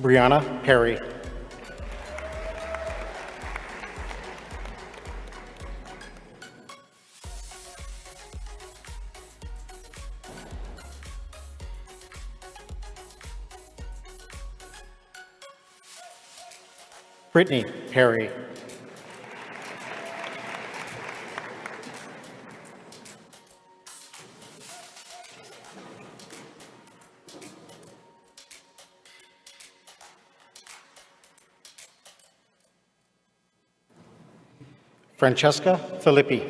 Brianna Perry. Brittany Perry. Francesca Filippi.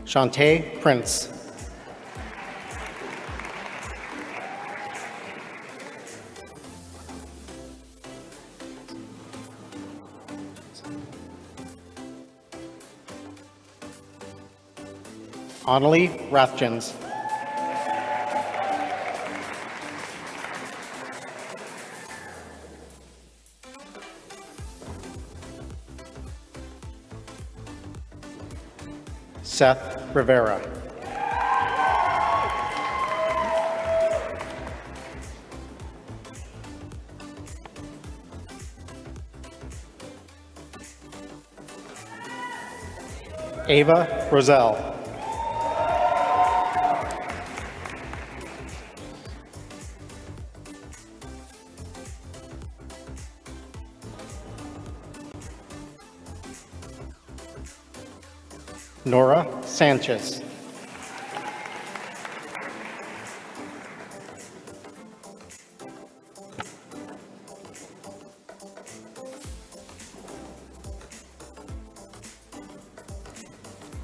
Shantae Prince. Annalie Rathjens. Seth Rivera. Ava Roselle. Nora Sanchez.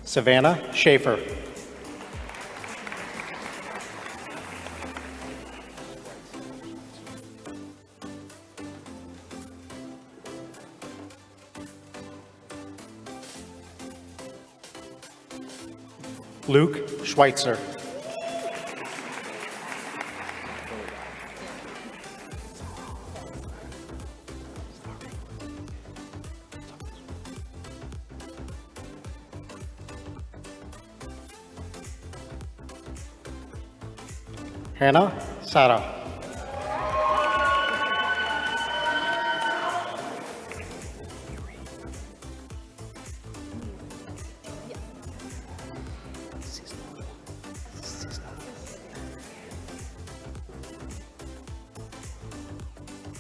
Savannah Schaefer. Luke Schweitzer. Hannah Sara.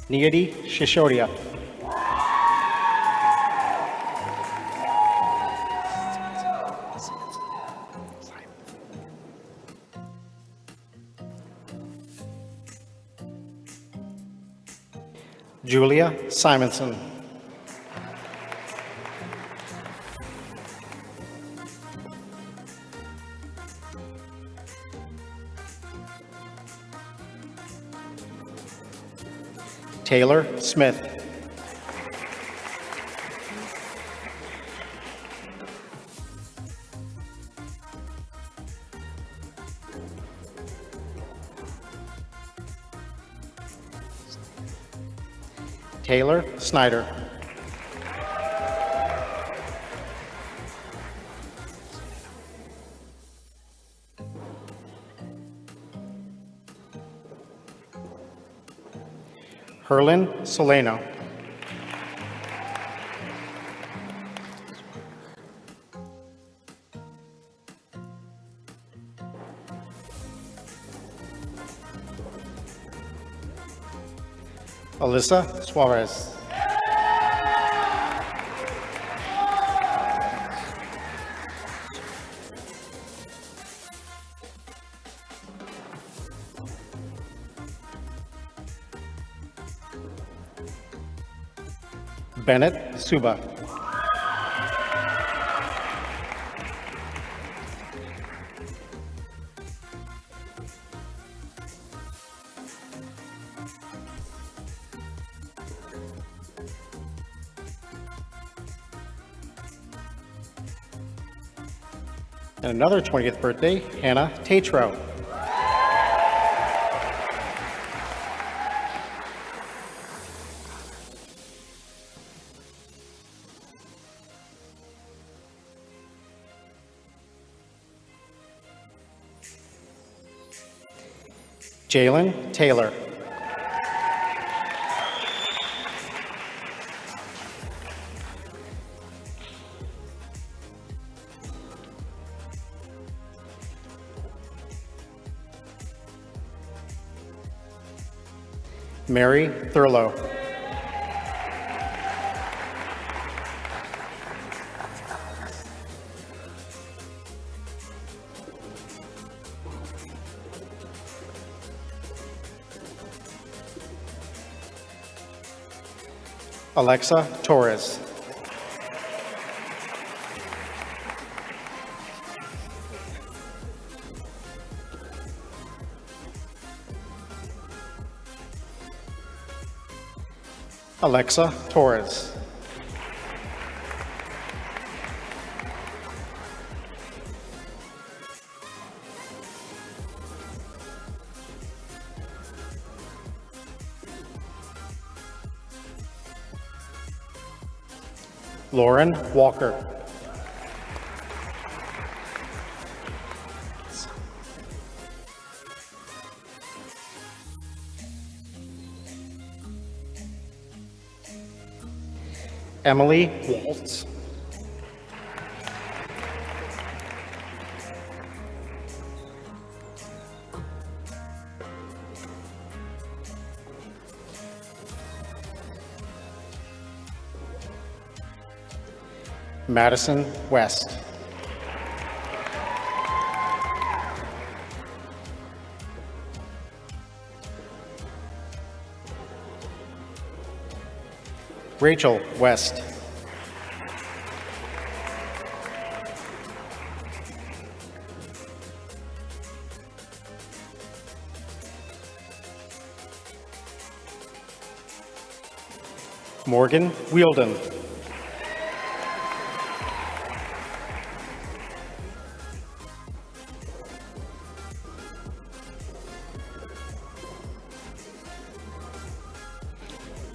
Niyati Shishodia. Julia Simonson. Taylor Smith. Taylor Snyder. Herlin Solano. Alyssa Suarez. Bennett Suba. And another 20th birthday, Hannah Tatro. Jalen Taylor. Mary Thurlow. Alexa Torres. Alexa Torres. Lauren Walker. Emily Waltz. Madison West. Rachel West. Morgan Wielden.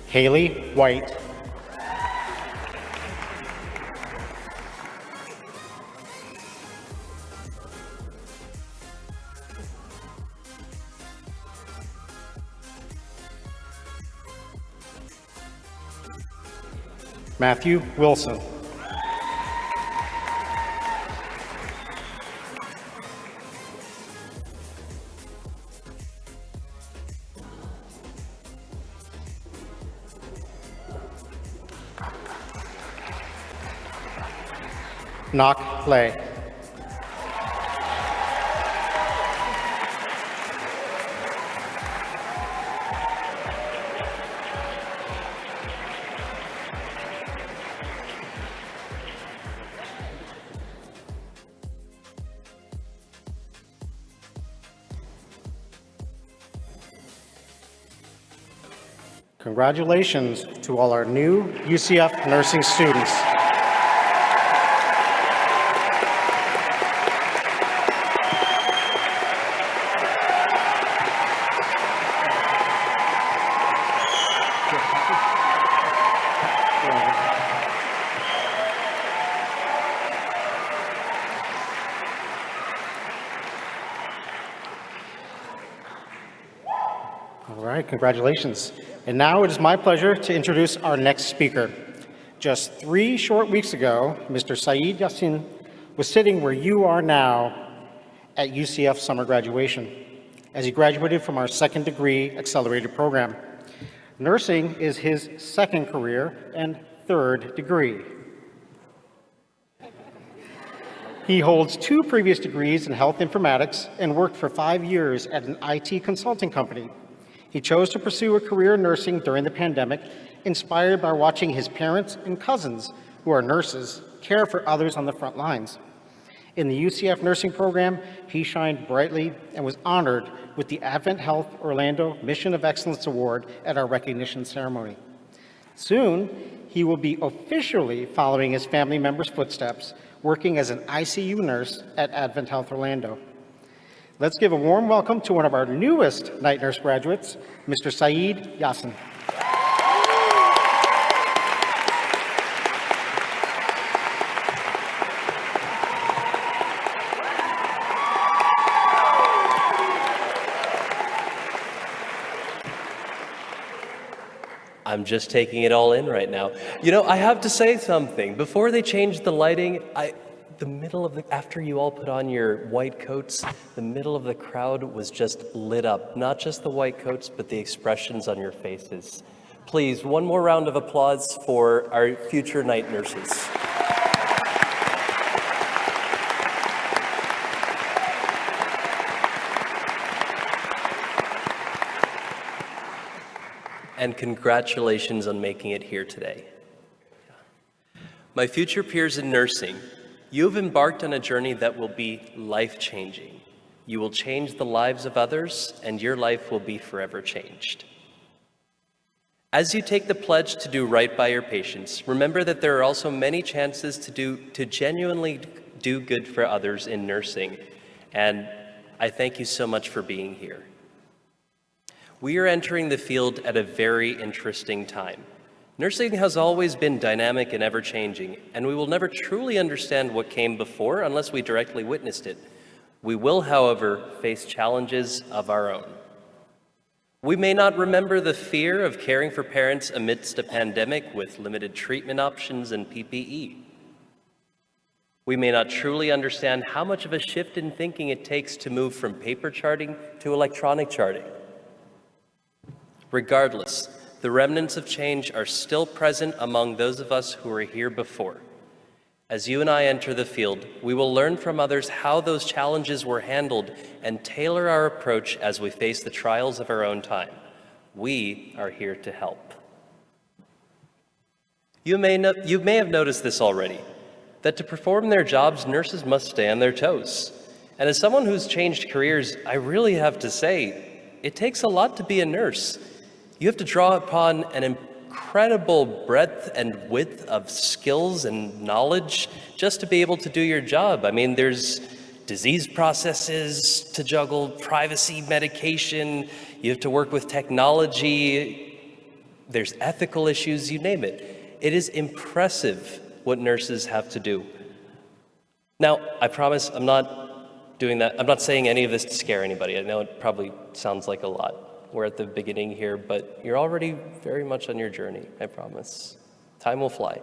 Haley White. Matthew Wilson. Nok Lay. Congratulations to all our new UCF nursing students. All right, congratulations. And now it is my pleasure to introduce our next speaker. Just 3 short weeks ago, Mr. Saeed Yassin was sitting where you are now at UCF summer graduation, as he graduated from our second degree accelerated program. Nursing is his second career and third degree. He holds 2 previous degrees in health informatics and worked for 5 years at an IT consulting company. He chose to pursue a career in nursing during the pandemic inspired by watching his parents and cousins, who are nurses, care for others on the front lines. In the UCF nursing program, he shined brightly and was honored with the AdventHealth Orlando Mission of Excellence Award at our recognition ceremony. Soon, he will be officially following his family members' footsteps, working as an ICU nurse at AdventHealth Orlando. Let's give a warm welcome to one of our newest night nurse graduates, Mr. Saeed Yassin. I'm just taking it all in right now. You know, I have to say something. Before they changed the lighting, after you all put on your white coats, the middle of the crowd was just lit up. Not just the white coats, but the expressions on your faces. Please, one more round of applause for our future night nurses. And congratulations on making it here today. My future peers in nursing, you have embarked on a journey that will be life-changing. You will change the lives of others, and your life will be forever changed. As you take the pledge to do right by your patients, remember that there are also many chances to genuinely do good for others in nursing, and I thank you so much for being here. We are entering the field at a very interesting time. Nursing has always been dynamic and ever-changing, and we will never truly understand what came before unless we directly witnessed it. We will, however, face challenges of our own. We may not remember the fear of caring for parents amidst a pandemic with limited treatment options and PPE. We may not truly understand how much of a shift in thinking it takes to move from paper charting to electronic charting. Regardless, the remnants of change are still present among those of us who were here before. As you and I enter the field, we will learn from others how those challenges were handled and tailor our approach as we face the trials of our own time. We are here to help. You may have noticed this already, that to perform their jobs, nurses must stay on their toes. And as someone who's changed careers, I really have to say, it takes a lot to be a nurse. You have to draw upon an incredible breadth and width of skills and knowledge just to be able to do your job. I mean, there's disease processes to juggle, privacy, medication, you have to work with technology, there's ethical issues, you name it. It is impressive what nurses have to do. Now, I promise I'm not doing that. I'm not saying any of this to scare anybody. I know it probably sounds like a lot. We're at the beginning here, but you're already very much on your journey, I promise. Time will fly.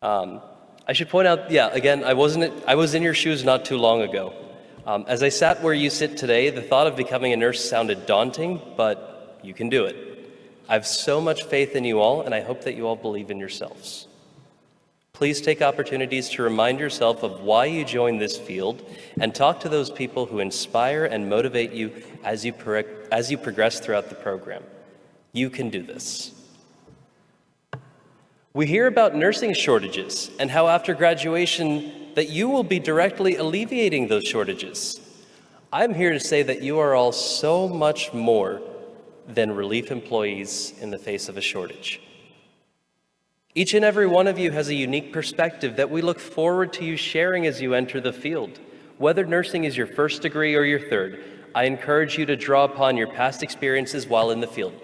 I should point out, again, I was in your shoes not too long ago. As I sat where you sit today, the thought of becoming a nurse sounded daunting, but you can do it. I have so much faith in you all, and I hope that you all believe in yourselves. Please take opportunities to remind yourself of why you joined this field and talk to those people who inspire and motivate you as you progress throughout the program. You can do this. We hear about nursing shortages and how after graduation that you will be directly alleviating those shortages. I'm here to say that you are all so much more than relief employees in the face of a shortage. Each and every one of you has a unique perspective that we look forward to you sharing as you enter the field. Whether nursing is your first degree or your third, I encourage you to draw upon your past experiences while in the field,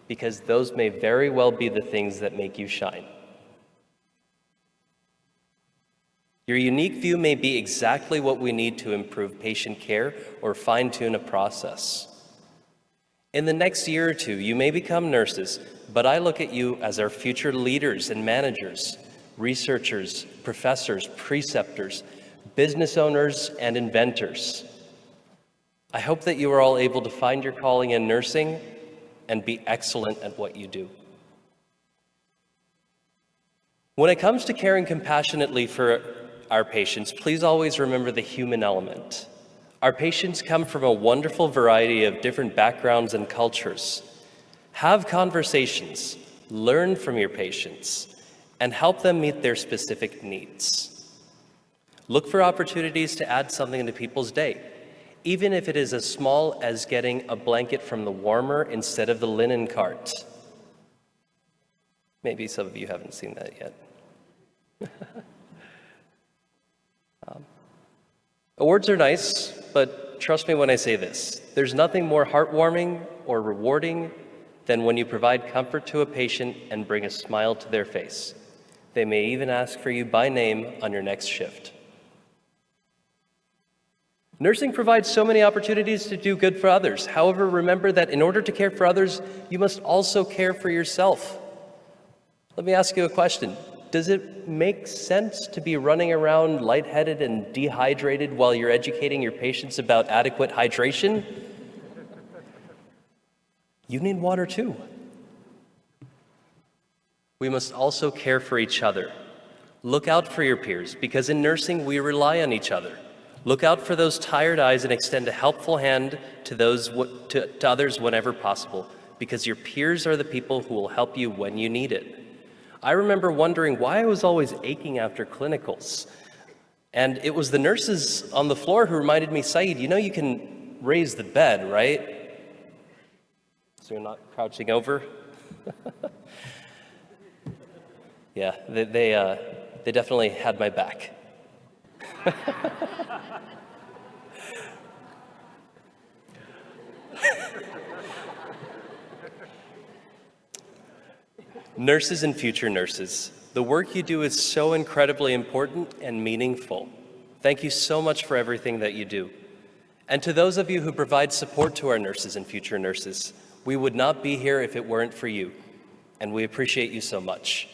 because those may very well be the things that make you shine. Your unique view may be exactly what we need to improve patient care or fine-tune a process. In the next year or two, you may become nurses, but I look at you as our future leaders and managers, researchers, professors, preceptors, business owners, and inventors. I hope that you are all able to find your calling in nursing and be excellent at what you do. When it comes to caring compassionately for our patients, please always remember the human element. Our patients come from a wonderful variety of different backgrounds and cultures. Have conversations, learn from your patients, and help them meet their specific needs. Look for opportunities to add something into people's day, even if it is as small as getting a blanket from the warmer instead of the linen cart. Maybe some of you haven't seen that yet. Awards are nice, but trust me when I say this. There's nothing more heartwarming or rewarding than when you provide comfort to a patient and bring a smile to their face. They may even ask for you by name on your next shift. Nursing provides so many opportunities to do good for others. However, remember that in order to care for others, you must also care for yourself. Let me ask you a question. Does it make sense to be running around lightheaded and dehydrated while you're educating your patients about adequate hydration? You need water too. We must also care for each other. Look out for your peers, because in nursing, we rely on each other. Look out for those tired eyes and extend a helpful hand to others whenever possible, because your peers are the people who will help you when you need it. I remember wondering why I was always aching after clinicals. And it was the nurses on the floor who reminded me, Saeed, you know you can raise the bed, right? So you're not crouching over? Yeah, they definitely had my back. Nurses and future nurses, the work you do is so incredibly important and meaningful. Thank you so much for everything that you do. And to those of you who provide support to our nurses and future nurses, we would not be here if it weren't for you, and we appreciate you so much.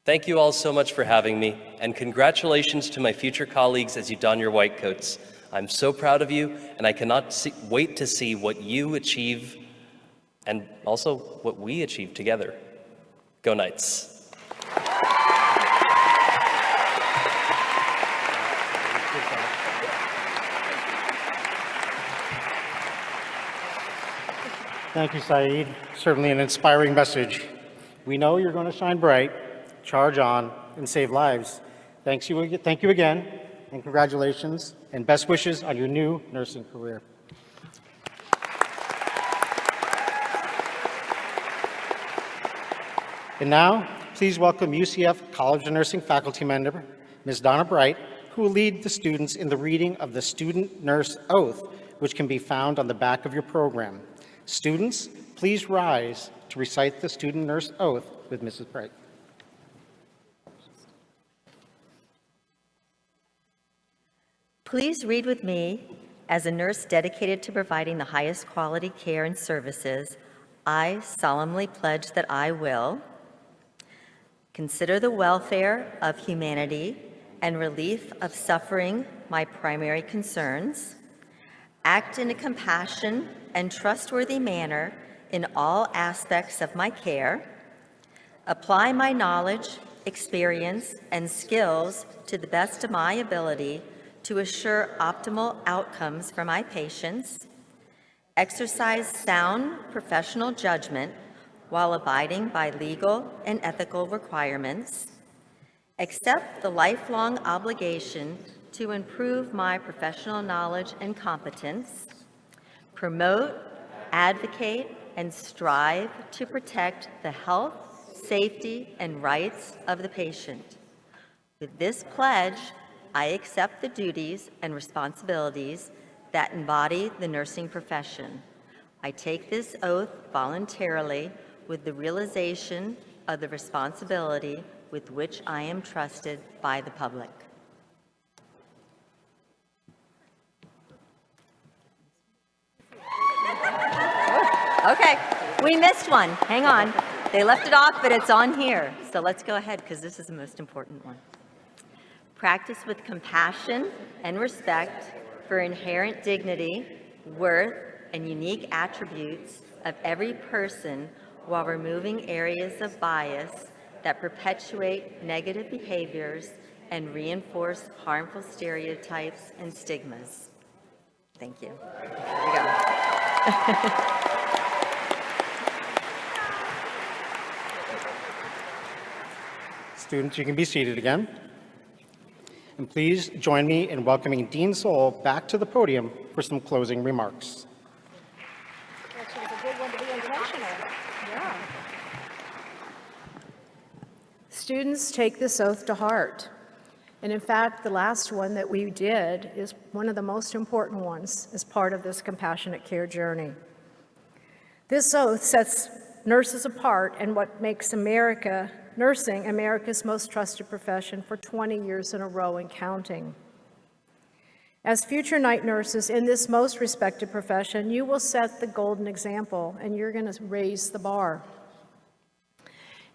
Thank you all so much for having me, and congratulations to my future colleagues as you don your white coats. I'm so proud of you, and I cannot wait to see what you achieve and also what we achieve together. Go Knights. Thank you, Saeed. Certainly an inspiring message. We know you're going to shine bright, charge on, and save lives. Thank you again, and congratulations, and best wishes on your new nursing career. And now, please welcome UCF College of Nursing faculty member, Ms. Donna Bright, who will lead the students in the reading of the Student Nurse Oath, which can be found on the back of your program. Students, please rise to recite the Student Nurse Oath with Mrs. Bright. Please read with me. As a nurse dedicated to providing the highest quality care and services, I solemnly pledge that I will consider the welfare of humanity and relief of suffering my primary concerns, act in a compassionate and trustworthy manner in all aspects of my care, apply my knowledge, experience, and skills to the best of my ability to assure optimal outcomes for my patients, exercise sound professional judgment while abiding by legal and ethical requirements, accept the lifelong obligation to improve my professional knowledge and competence, promote, advocate, and strive to protect the health, safety, and rights of the patient. With this pledge, I accept the duties and responsibilities that embody the nursing profession. I take this oath voluntarily with the realization of the responsibility with which I am trusted by the public. Okay, we missed one. Hang on. They left it off, but it's on here. So let's go ahead, because this is the most important one. Practice with compassion and respect for inherent dignity, worth, and unique attributes of every person while removing areas of bias that perpetuate negative behaviors and reinforce harmful stereotypes and stigmas. Thank you. There we go. Students, you can be seated again. And please join me in welcoming Dean Soul back to the podium for some closing remarks. Which was a good one to be intentional. Yeah. Students, take this oath to heart. And in fact, the last one that we did is one of the most important ones as part of this compassionate care journey. This oath sets nurses apart and what makes nursing America's most trusted profession for 20 years in a row and counting. As future night nurses in this most respected profession, you will set the golden example and you're going to raise the bar.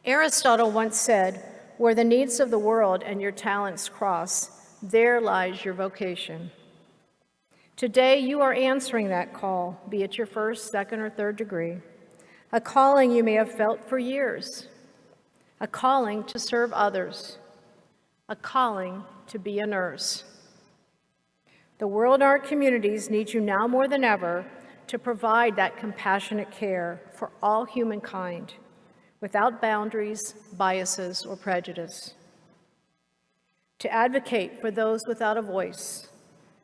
Aristotle once said, "Where the needs of the world and your talents cross, there lies your vocation." Today, you are answering that call, be it your first, second, or third degree, a calling you may have felt for years, a calling to serve others, a calling to be a nurse. The world and our communities need you now more than ever to provide that compassionate care for all humankind, without boundaries, biases, or prejudice. To advocate for those without a voice,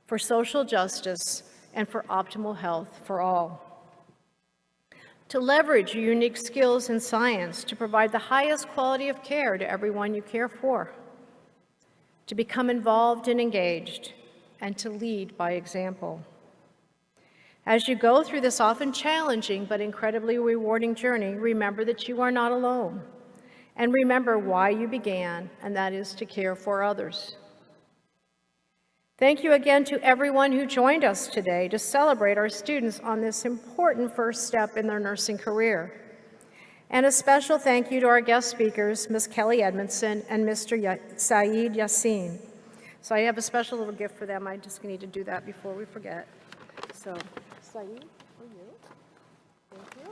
for social justice, and for optimal health for all. To leverage your unique skills in science to provide the highest quality of care to everyone you care for. To become involved and engaged, and to lead by example. As you go through this often challenging but incredibly rewarding journey, remember that you are not alone. And remember why you began, and that is to care for others. Thank you again to everyone who joined us today to celebrate our students on this important first step in their nursing career. And a special thank you to our guest speakers, Ms. Kelly Edmondson and Mr. Saeed Yassin. So I have a special little gift for them. I just need to do that before we forget. So, Saeed, for you. Thank you.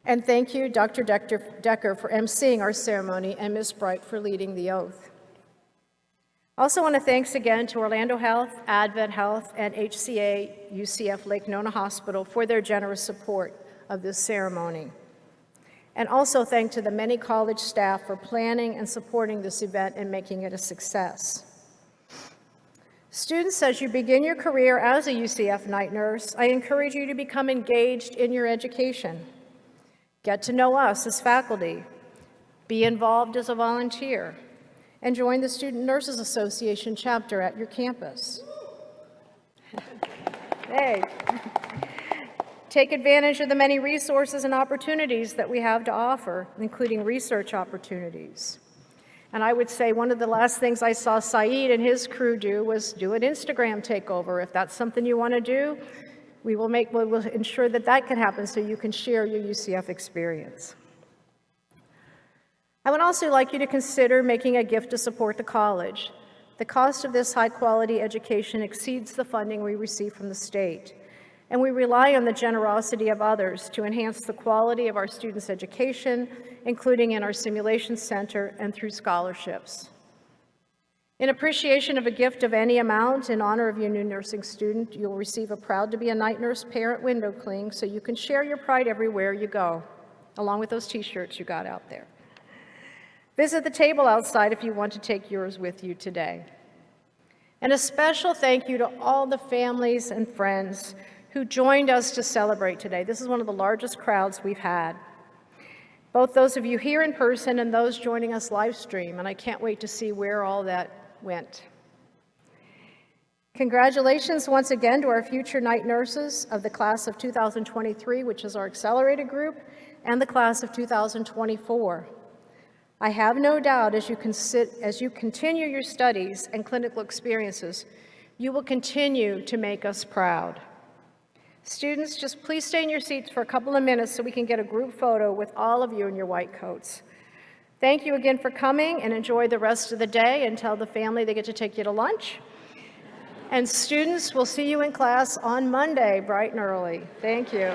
And thank you, Dr. Decker, for emceeing our ceremony, and Ms. Bright for leading the oath. I also want to thanks again to Orlando Health, Advent Health, and HCA UCF Lake Nona Hospital for their generous support of this ceremony. And also thank to the many college staff for planning and supporting this event and making it a success. Students, as you begin your career as a UCF night nurse, I encourage you to become engaged in your education. Get to know us as faculty, be involved as a volunteer, and join the Student Nurses Association chapter at your campus. Hey. Take advantage of the many resources and opportunities that we have to offer, including research opportunities. And I would say one of the last things I saw Saeed and his crew do was do an Instagram takeover. If that's something you want to do, we'll ensure that that can happen so you can share your UCF experience. I would also like you to consider making a gift to support the college. The cost of this high-quality education exceeds the funding we receive from the state, and we rely on the generosity of others to enhance the quality of our students' education, including in our simulation center and through scholarships. In appreciation of a gift of any amount in honor of your new nursing student, you'll receive a Proud to be a Night Nurse parent window cling so you can share your pride everywhere you go, along with those t-shirts you got out there. Visit the table outside if you want to take yours with you today. And a special thank you to all the families and friends who joined us to celebrate today. This is one of the largest crowds we've had. Both those of you here in person and those joining us live stream, and I can't wait to see where all that went. Congratulations once again to our future night nurses of the class of 2023, which is our accelerated group, and the class of 2024. I have no doubt as you continue your studies and clinical experiences, you will continue to make us proud. Students, just please stay in your seats for a couple of minutes so we can get a group photo with all of you in your white coats. Thank you again for coming, and enjoy the rest of the day, and tell the family they get to take you to lunch. And students, we'll see you in class on Monday, bright and early. Thank you.